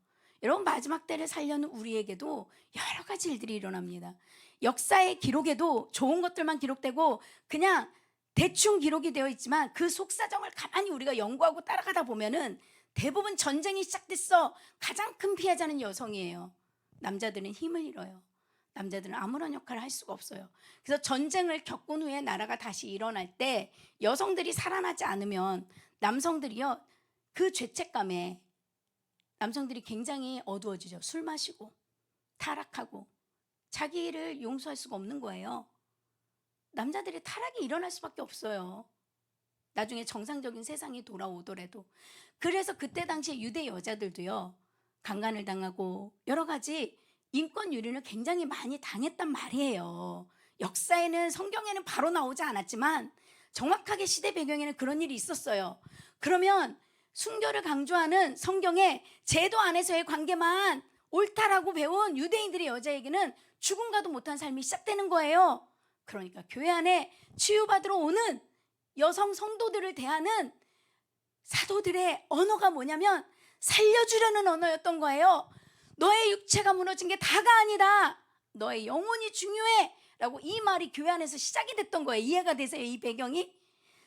여러분, 마지막 때를 살려는 우리에게도 여러 가지 일들이 일어납니다. 역사의 기록에도 좋은 것들만 기록되고 그냥 대충 기록이 되어 있지만 그 속사정을 가만히 우리가 연구하고 따라가다 보면은 대부분 전쟁이 시작됐어. 가장 큰 피해자는 여성이에요. 남자들은 힘을 잃어요. 남자들은 아무런 역할을 할 수가 없어요. 그래서 전쟁을 겪은 후에 나라가 다시 일어날 때 여성들이 살아나지 않으면 남성들이요, 그 죄책감에 남성들이 굉장히 어두워지죠. 술 마시고 타락하고 자기를 용서할 수가 없는 거예요. 남자들이 타락이 일어날 수밖에 없어요. 나중에 정상적인 세상이 돌아오더라도. 그래서 그때 당시에 유대 여자들도요, 강간을 당하고 여러 가지 인권 유린을 굉장히 많이 당했단 말이에요. 역사에는, 성경에는 바로 나오지 않았지만 정확하게 시대 배경에는 그런 일이 있었어요. 그러면 순교를 강조하는 성경의 제도 안에서의 관계만 옳다라고 배운 유대인들의 여자에게는 죽음과도 못한 삶이 시작되는 거예요. 그러니까 교회 안에 치유받으러 오는 여성 성도들을 대하는 사도들의 언어가 뭐냐면 살려주려는 언어였던 거예요. 너의 육체가 무너진 게 다가 아니다, 너의 영혼이 중요해 라고 이 말이 교회 안에서 시작이 됐던 거예요. 이해가 되세요? 이 배경이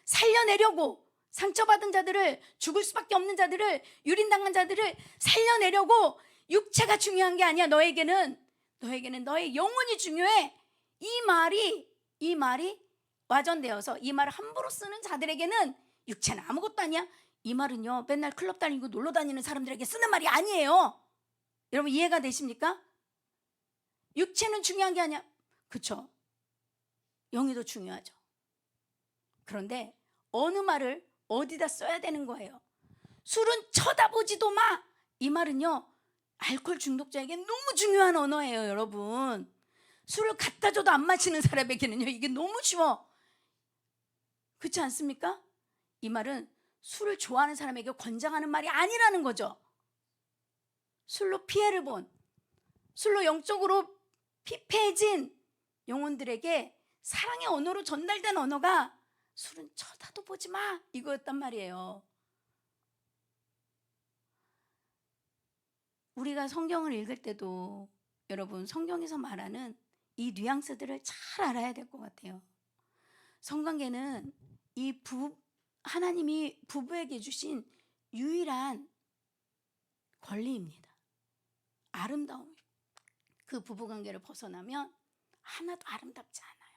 살려내려고, 상처받은 자들을, 죽을 수밖에 없는 자들을, 유린당한 자들을 살려내려고, 육체가 중요한 게 아니야. 너에게는 너의 영혼이 중요해. 이 말이 와전되어서 이 말을 함부로 쓰는 자들에게는 육체는 아무것도 아니야. 이 말은요, 맨날 클럽 다니고 놀러 다니는 사람들에게 쓰는 말이 아니에요. 여러분, 이해가 되십니까? 육체는 중요한 게 아니야. 그쵸? 영이 더 중요하죠. 그런데 어느 말을 어디다 써야 되는 거예요. 술은 쳐다보지도 마. 이 말은요, 알코올 중독자에게 너무 중요한 언어예요. 여러분, 술을 갖다 줘도 안 마시는 사람에게는요, 이게 너무 쉬워. 그렇지 않습니까? 이 말은 술을 좋아하는 사람에게 권장하는 말이 아니라는 거죠. 술로 피해를 본, 술로 영적으로 피폐해진 영혼들에게 사랑의 언어로 전달된 언어가 술은 쳐다도 보지 마 이거였단 말이에요. 우리가 성경을 읽을 때도 여러분 성경에서 말하는 이 뉘앙스들을 잘 알아야 될 것 같아요. 성관계는 하나님이 부부에게 주신 유일한 권리입니다. 아름다움. 그 부부관계를 벗어나면 하나도 아름답지 않아요.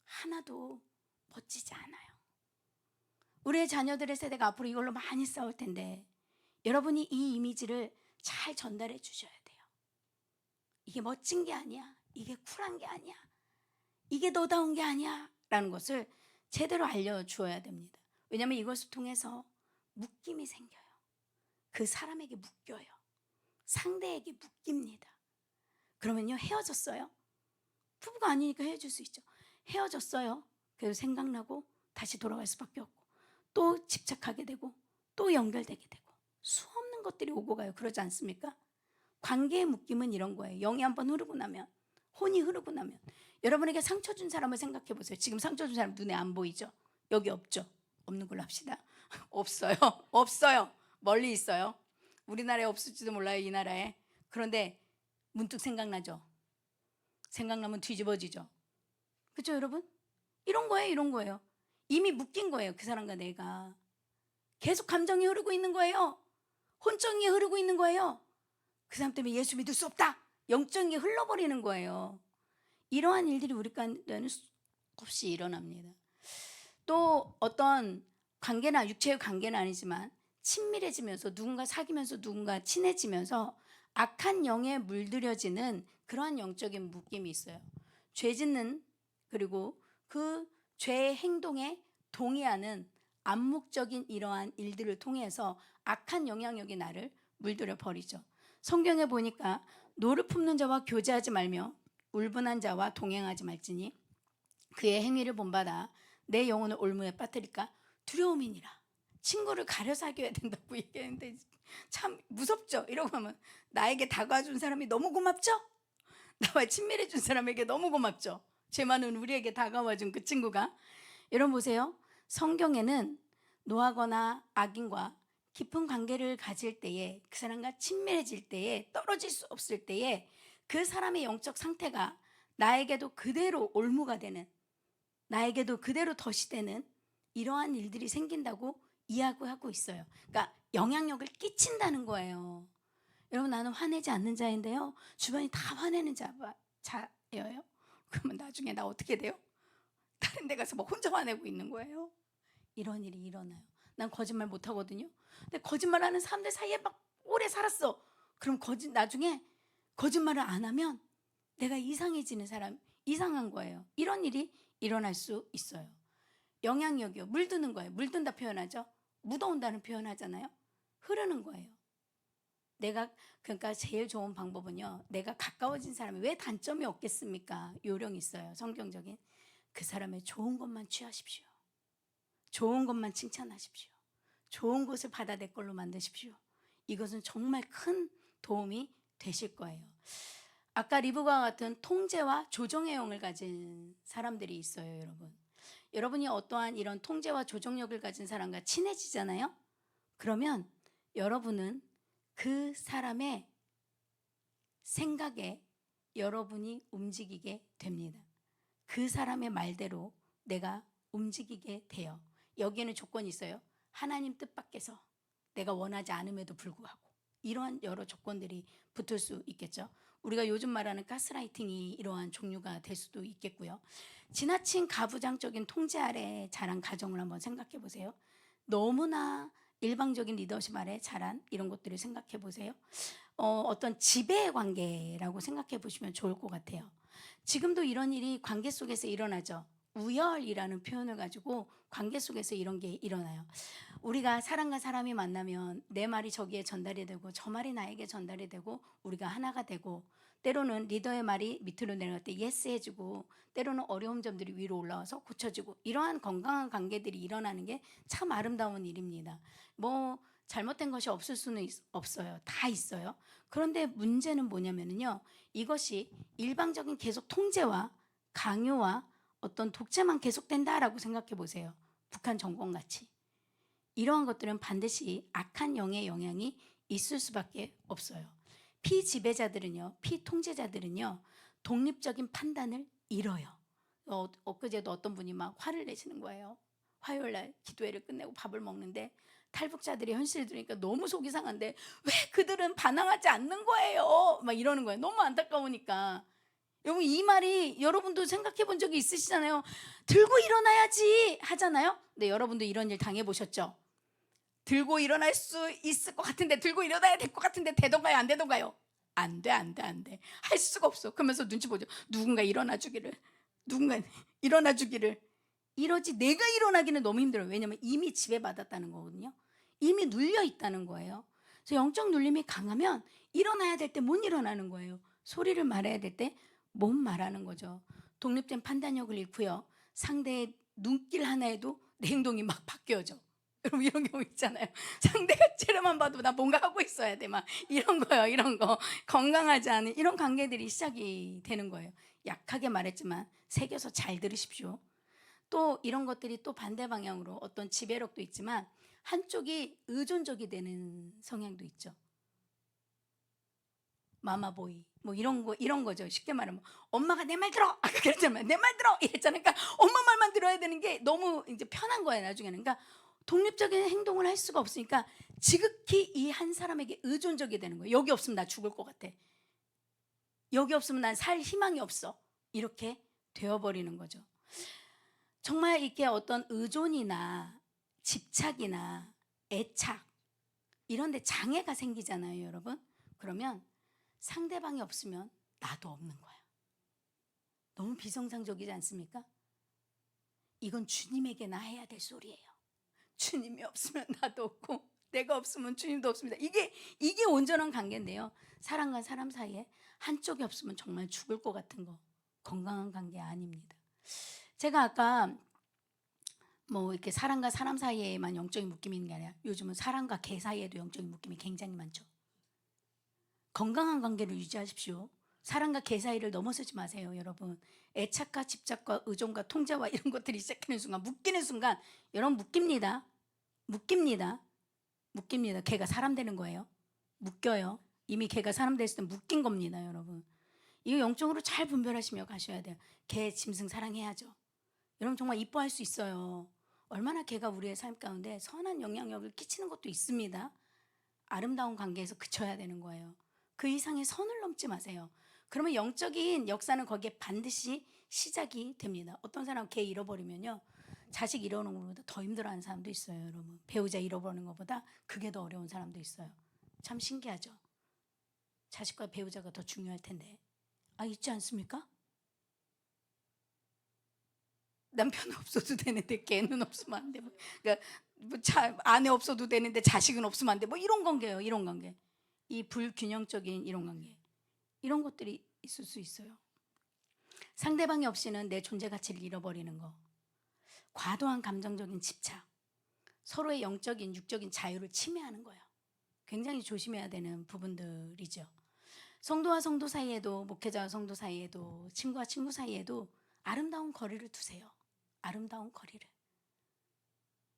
하나도 멋지지 않아요. 우리의 자녀들의 세대가 앞으로 이걸로 많이 싸울 텐데 여러분이 이 이미지를 잘 전달해 주셔야 돼요. 이게 멋진 게 아니야. 이게 쿨한 게 아니야. 이게 너다운 게 아니야. 라는 것을 제대로 알려주어야 됩니다. 왜냐하면 이것을 통해서 묶임이 생겨요. 그 사람에게 묶여요. 상대에게 묶입니다. 그러면요, 헤어졌어요. 부부가 아니니까 헤어질 수 있죠. 헤어졌어요. 그래서 생각나고 다시 돌아갈 수밖에 없고 또 집착하게 되고 또 연결되게 되고 수없는 것들이 오고 가요. 그러지 않습니까? 관계의 묶임은 이런 거예요. 영이 한번 흐르고 나면, 혼이 흐르고 나면 여러분에게 상처 준 사람을 생각해 보세요. 지금 상처 준 사람 눈에 안 보이죠? 여기 없죠? 없는 걸로 합시다. 없어요. 없어요. 멀리 있어요. 우리나라에 없을지도 몰라요. 이 나라에. 그런데 문득 생각나죠? 생각나면 뒤집어지죠? 그렇죠 여러분? 이런 거예요. 이런 거예요. 이미 묶인 거예요. 그 사람과 내가. 계속 감정이 흐르고 있는 거예요. 혼정이 흐르고 있는 거예요. 그 사람 때문에 예수 믿을 수 없다. 영적인 게 흘러버리는 거예요. 이러한 일들이 우리 가운데는 수없이 일어납니다. 또 어떤 관계나 육체의 관계는 아니지만 친밀해지면서 누군가 사귀면서 누군가 친해지면서 악한 영에 물들여지는 그러한 영적인 묶임이 있어요. 죄 짓는 그리고 그 죄의 행동에 동의하는 암묵적인 이러한 일들을 통해서 악한 영향력이 나를 물들여 버리죠. 성경에 보니까 노를 품는 자와 교제하지 말며 울분한 자와 동행하지 말지니 그의 행위를 본받아 내 영혼을 올무에 빠뜨릴까 두려움이니라. 친구를 가려 사귀어야 된다고 얘기했는데 참 무섭죠. 이러고 하면 나에게 다가와준 사람이 너무 고맙죠. 나와 친밀해준 사람에게 너무 고맙죠. 죄 많은 우리에게 다가와준 그 친구가. 여러분 보세요. 성경에는 노하거나 악인과 깊은 관계를 가질 때에 그 사람과 친밀해질 때에 떨어질 수 없을 때에 그 사람의 영적 상태가 나에게도 그대로 올무가 되는, 나에게도 그대로 덫이 되는 이러한 일들이 생긴다고 이야기하고 있어요. 그러니까 영향력을 끼친다는 거예요. 여러분 나는 화내지 않는 자인데요. 주변이 다 화내는 자예요. 그러면 나중에 나 어떻게 돼요? 다른 데 가서 막 혼자 화내고 있는 거예요. 이런 일이 일어나요. 난 거짓말 못 하거든요. 근데 거짓말하는 사람들 사이에 막 오래 살았어. 그럼 나중에 거짓말을 안 하면 내가 이상해지는 사람, 이상한 거예요. 이런 일이 일어날 수 있어요. 영향력이요. 물드는 거예요. 물든다 표현하죠. 묻어온다는 표현하잖아요. 흐르는 거예요. 그러니까 제일 좋은 방법은요. 내가 가까워진 사람이 왜 단점이 없겠습니까? 요령이 있어요. 성경적인. 그 사람의 좋은 것만 취하십시오. 좋은 것만 칭찬하십시오. 좋은 것을 받아 내 걸로 만드십시오. 이것은 정말 큰 도움이 되실 거예요. 아까 리브과 같은 통제와 조정의 영을 가진 사람들이 있어요, 여러분. 여러분이 어떠한 이런 통제와 조정력을 가진 사람과 친해지잖아요. 그러면 여러분은 그 사람의 생각에 여러분이 움직이게 됩니다. 그 사람의 말대로 내가 움직이게 돼요. 여기에는 조건이 있어요. 하나님 뜻 밖에서 내가 원하지 않음에도 불구하고 이러한 여러 조건들이 붙을 수 있겠죠. 우리가 요즘 말하는 가스라이팅이 이러한 종류가 될 수도 있겠고요. 지나친 가부장적인 통제 아래 자란 가정을 한번 생각해 보세요. 너무나 일방적인 리더십 아래 자란 이런 것들을 생각해 보세요. 어떤 지배의 관계라고 생각해 보시면 좋을 것 같아요. 지금도 이런 일이 관계 속에서 일어나죠. 우열이라는 표현을 가지고 관계 속에서 이런 게 일어나요. 우리가 사람과 사람이 만나면 내 말이 저기에 전달이 되고 저 말이 나에게 전달이 되고 우리가 하나가 되고 때로는 리더의 말이 밑으로 내려갈 때 예스 해주고 때로는 어려운 점들이 위로 올라와서 고쳐지고 이러한 건강한 관계들이 일어나는 게 참 아름다운 일입니다. 잘못된 것이 없을 수는 없어요. 다 있어요. 그런데 문제는 뭐냐면요. 이것이 일방적인 계속 통제와 강요와 어떤 독재만 계속된다라고 생각해 보세요. 북한 정권 같이. 이러한 것들은 반드시 악한 영의 영향이 있을 수밖에 없어요. 피지배자들은요, 피통제자들은요, 독립적인 판단을 잃어요. 엊그제도 어떤 분이 막 화를 내시는 거예요. 화요일 날 기도회를 끝내고 밥을 먹는데 탈북자들이 현실을 들으니까 너무 속이 상한데 왜 그들은 반항하지 않는 거예요? 막 이러는 거예요. 너무 안타까우니까. 여러분 이 말이 여러분도 생각해 본 적이 있으시잖아요. 들고 일어나야지 하잖아요. 근데 여러분도 이런 일 당해보셨죠? 들고 일어날 수 있을 것 같은데 들고 일어나야 될 것 같은데 되던가요 안 되던가요? 안 돼 안 돼 안 돼. 할 수가 없어. 그러면서 눈치 보죠. 누군가 일어나 주기를. 누군가 일어나 주기를. 이러지 내가 일어나기는 너무 힘들어요. 왜냐면 이미 지배받았다는 거거든요. 이미 눌려 있다는 거예요. 그래서 영적 눌림이 강하면 일어나야 될 때 못 일어나는 거예요. 소리를 말해야 될 때 못 말하는 거죠. 독립된 판단력을 잃고요. 상대의 눈길 하나에도 내 행동이 막 바뀌어져. 여러분 이런 경우 있잖아요. 상대가 째려만 봐도 나 뭔가 하고 있어야 돼. 막 이런 거요. 이런 거. 건강하지 않은 이런 관계들이 시작이 되는 거예요. 약하게 말했지만 새겨서 잘 들으십시오. 또 이런 것들이 또 반대 방향으로 어떤 지배력도 있지만 한쪽이 의존적이 되는 성향도 있죠. 마마보이 뭐 이런 거죠. 쉽게 말하면 엄마가 내 말 들어. 아까 그랬잖아요. 내 말 들어 이랬잖아요. 그러니까 엄마 말만 들어야 되는 게 너무 이제 편한 거예요. 나중에는. 그러니까 독립적인 행동을 할 수가 없으니까 지극히 이 한 사람에게 의존적이 되는 거예요. 여기 없으면 나 죽을 것 같아. 여기 없으면 난 살 희망이 없어. 이렇게 되어버리는 거죠. 정말 이게 어떤 의존이나 집착이나 애착 이런 데 장애가 생기잖아요, 여러분. 그러면 상대방이 없으면 나도 없는 거야. 너무 비정상적이지 않습니까? 이건 주님에게나 해야 될 소리예요. 주님이 없으면 나도 없고 내가 없으면 주님도 없습니다. 이게 온전한 관계인데요. 사람과 사람 사이에 한쪽이 없으면 정말 죽을 것 같은 거 건강한 관계 아닙니다. 제가 아까 뭐 이렇게 사람과 사람 사이에만 영적인 묶임이 있는 게 아니라 요즘은 사람과 개 사이에도 영적인 묶임이 굉장히 많죠. 건강한 관계를 유지하십시오. 사람과 개 사이를 넘어서지 마세요, 여러분. 애착과 집착과 의존과 통제와 이런 것들이 시작하는 순간, 묶이는 순간 여러분 묶입니다. 개가 사람 되는 거예요. 묶여요. 이미 개가 사람 됐을 때 묶인 겁니다, 여러분. 이거 영적으로 잘 분별하시며 가셔야 돼요. 개, 짐승 사랑해야죠. 여러분 정말 이뻐할 수 있어요. 얼마나 개가 우리의 삶 가운데 선한 영향력을 끼치는 것도 있습니다. 아름다운 관계에서 그쳐야 되는 거예요. 그 이상의 선을 넘지 마세요. 그러면 영적인 역사는 거기에 반드시 시작이 됩니다. 어떤 사람 개 잃어버리면요. 자식 잃어버리는 것보다 더 힘들어하는 사람도 있어요, 여러분. 배우자 잃어버리는 것보다 그게 더 어려운 사람도 있어요. 참 신기하죠. 자식과 배우자가 더 중요할 텐데. 있지 않습니까? 남편 없어도 되는데 개는 없으면 안 돼. 그러니까 아내 없어도 되는데 자식은 없으면 안 돼. 뭐 이런 관계예요. 이런 관계. 이 불균형적인 이런 관계. 이런 것들이 있을 수 있어요. 상대방이 없이는 내 존재 가치를 잃어버리는 거. 과도한 감정적인 집착. 서로의 영적인 육적인 자유를 침해하는 거예요. 굉장히 조심해야 되는 부분들이죠. 성도와 성도 사이에도 목회자와 성도 사이에도 친구와 친구 사이에도 아름다운 거리를 두세요. 아름다운 거리를.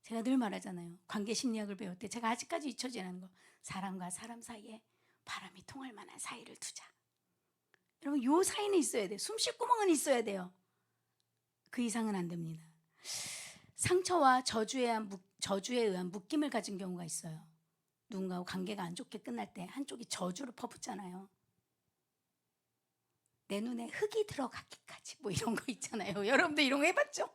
제가 늘 말하잖아요. 관계 심리학을 배울 때 제가 아직까지 잊혀지지 않는 거. 사람과 사람 사이에 바람이 통할 만한 사이를 두자. 여러분 요 사이는 있어야 돼요. 숨 쉴 구멍은 있어야 돼요. 그 이상은 안 됩니다. 상처와 저주에 의한 묶임을 가진 경우가 있어요. 누군가와 관계가 안 좋게 끝날 때 한쪽이 저주를 퍼붓잖아요. 내 눈에 흙이 들어가기까지 뭐 이런 거 있잖아요. 여러분도 이런 거 해봤죠?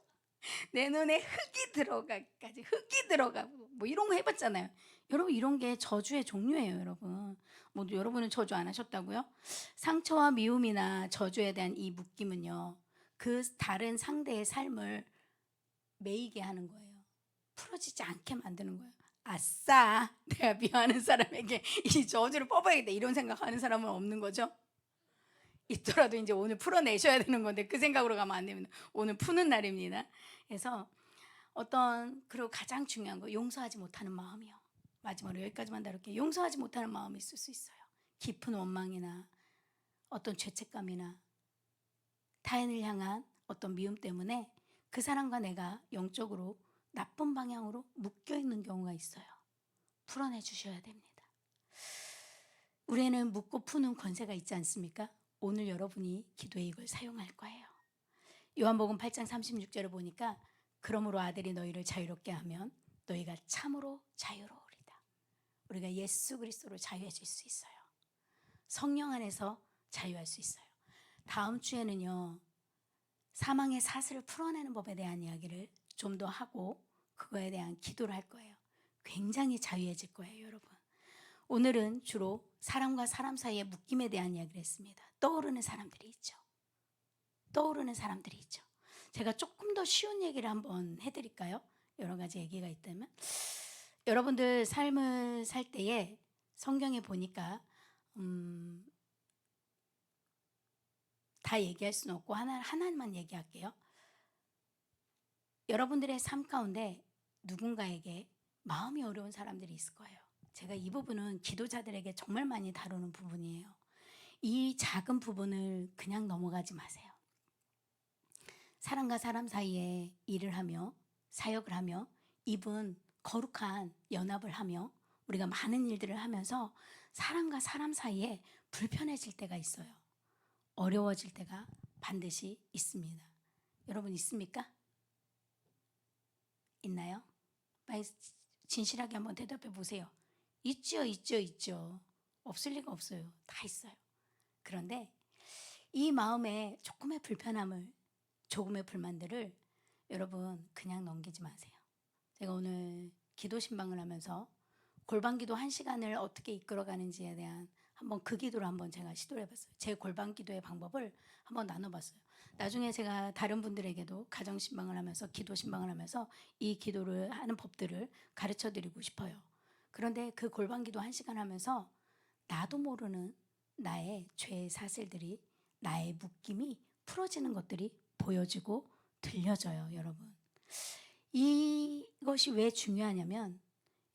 내 눈에 흙이 들어가기까지 흙이 들어가고 뭐 이런 거 해봤잖아요. 여러분 이런 게 저주의 종류예요, 여러분. 뭐 여러분은 저주 안 하셨다고요? 상처와 미움이나 저주에 대한 이 묶임은요, 그 다른 상대의 삶을 매이게 하는 거예요. 풀어지지 않게 만드는 거예요. 아싸, 내가 미워하는 사람에게 이 저주를 뽑아야겠다 이런 생각하는 사람은 없는 거죠. 있더라도 이제 오늘 풀어내셔야 되는 건데 그 생각으로 가면 안 됩니다. 오늘 푸는 날입니다. 그래서 그리고 가장 중요한 거 용서하지 못하는 마음이요. 마지막으로 여기까지만 다룰게요. 용서하지 못하는 마음이 있을 수 있어요. 깊은 원망이나 어떤 죄책감이나 타인을 향한 어떤 미움 때문에 그 사람과 내가 영적으로 나쁜 방향으로 묶여 있는 경우가 있어요. 풀어내 주셔야 됩니다. 우리는 묶고 푸는 권세가 있지 않습니까? 오늘 여러분이 기도에 이걸 사용할 거예요. 요한복음 8장 36절을 보니까 그러므로 아들이 너희를 자유롭게 하면 너희가 참으로 자유로우리다. 우리가 예수 그리스도로 자유해질 수 있어요. 성령 안에서 자유할 수 있어요. 다음 주에는요, 사망의 사슬을 풀어내는 법에 대한 이야기를 좀 더 하고 그거에 대한 기도를 할 거예요. 굉장히 자유해질 거예요, 여러분. 오늘은 주로 사람과 사람 사이의 묶임에 대한 이야기를 했습니다. 떠오르는 사람들이 있죠. 떠오르는 사람들이 있죠. 제가 조금 더 쉬운 얘기를 한번 해드릴까요? 여러 가지 얘기가 있다면. 여러분들 삶을 살 때에 성경에 보니까 다 얘기할 수는 없고 하나만 얘기할게요. 여러분들의 삶 가운데 누군가에게 마음이 어려운 사람들이 있을 거예요. 제가 이 부분은 기도자들에게 정말 많이 다루는 부분이에요. 이 작은 부분을 그냥 넘어가지 마세요. 사람과 사람 사이에 일을 하며 사역을 하며 입은 거룩한 연합을 하며 우리가 많은 일들을 하면서 사람과 사람 사이에 불편해질 때가 있어요. 어려워질 때가 반드시 있습니다. 여러분 있습니까? 있나요? 빨리 진실하게 한번 대답해 보세요. 있죠, 있죠, 있죠. 없을 리가 없어요. 다 있어요. 그런데 이 마음에 조금의 불편함을, 조금의 불만들을 여러분 그냥 넘기지 마세요. 제가 오늘 기도 신방을 하면서 골반 기도 1시간을 어떻게 이끌어가는지에 대한 한번 그 기도를 한번 제가 시도를 해봤어요. 제 골반 기도의 방법을 한번 나눠봤어요. 나중에 제가 다른 분들에게도 가정 신방을 하면서 기도 신방을 하면서 이 기도를 하는 법들을 가르쳐 드리고 싶어요. 그런데 그 골반 기도 1시간 하면서 나도 모르는 나의 죄의 사슬들이, 나의 묶임이 풀어지는 것들이 보여지고 들려져요, 여러분. 이것이 왜 중요하냐면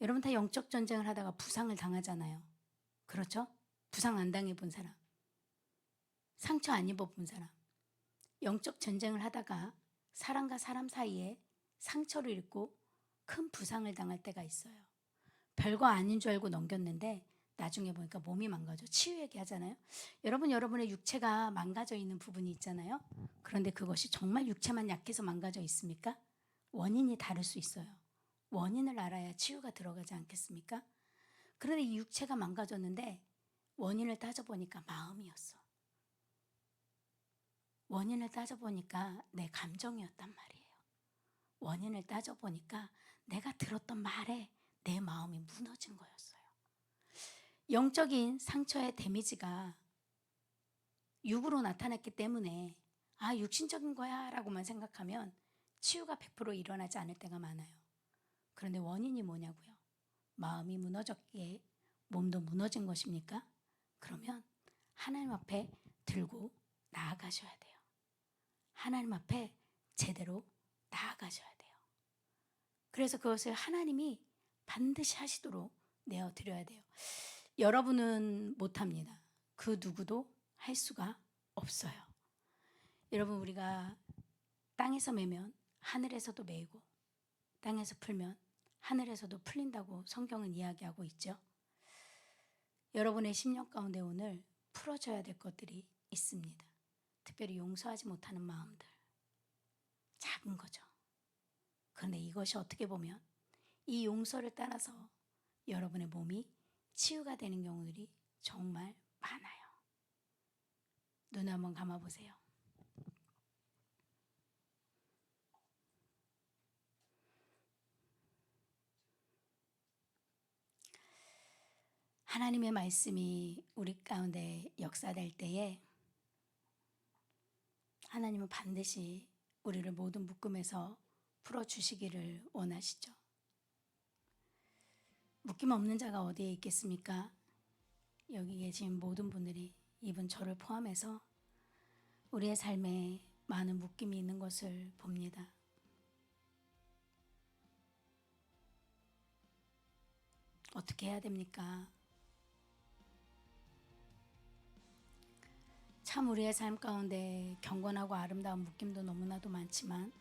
여러분 다 영적 전쟁을 하다가 부상을 당하잖아요. 그렇죠? 부상 안 당해본 사람, 상처 안 입어본 사람, 영적 전쟁을 하다가 사람과 사람 사이에 상처를 입고 큰 부상을 당할 때가 있어요. 별거 아닌 줄 알고 넘겼는데 나중에 보니까 몸이 망가져. 치유 얘기하잖아요. 여러분의 육체가 망가져 있는 부분이 있잖아요. 그런데 그것이 정말 육체만 약해서 망가져 있습니까? 원인이 다를 수 있어요. 원인을 알아야 치유가 들어가지 않겠습니까? 그런데 이 육체가 망가졌는데 원인을 따져보니까 마음이었어. 원인을 따져보니까 내 감정이었단 말이에요. 원인을 따져보니까 내가 들었던 말에 내 마음이 무너진 거였어요. 영적인 상처의 데미지가 육으로 나타났기 때문에 육신적인 거야 라고만 생각하면 치유가 100% 일어나지 않을 때가 많아요. 그런데 원인이 뭐냐고요? 마음이 무너졌기에 몸도 무너진 것입니까? 그러면 하나님 앞에 들고 나아가셔야 돼요. 하나님 앞에 제대로 나아가셔야 돼요. 그래서 그것을 하나님이 반드시 하시도록 내어드려야 돼요. 여러분은 못합니다. 그 누구도 할 수가 없어요. 여러분 우리가 땅에서 매면 하늘에서도 매이고 땅에서 풀면 하늘에서도 풀린다고 성경은 이야기하고 있죠. 여러분의 심령 가운데 오늘 풀어져야 될 것들이 있습니다. 특별히 용서하지 못하는 마음들. 작은 거죠. 그런데 이것이 어떻게 보면 이 용서를 따라서 여러분의 몸이 치유가 되는 경우들이 정말 많아요. 눈 한번 감아보세요. 하나님의 말씀이 우리 가운데 역사될 때에 하나님은 반드시 우리를 모든 묶음에서 풀어주시기를 원하시죠. 묶임 없는 자가 어디에 있겠습니까? 여기 계신 모든 분들이, 이분 저를 포함해서 우리의 삶에 많은 묶임이 있는 것을 봅니다. 어떻게 해야 됩니까? 참 우리의 삶 가운데 경건하고 아름다운 묶임도 너무나도 많지만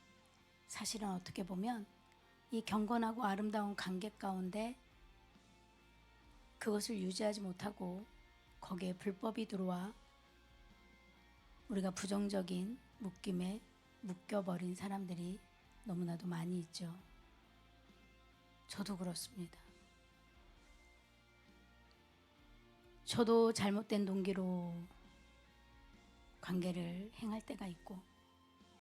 사실은 어떻게 보면 이 경건하고 아름다운 관계 가운데 그것을 유지하지 못하고 거기에 불법이 들어와 우리가 부정적인 묶임에 묶여버린 사람들이 너무나도 많이 있죠. 저도 그렇습니다. 저도 잘못된 동기로 관계를 행할 때가 있고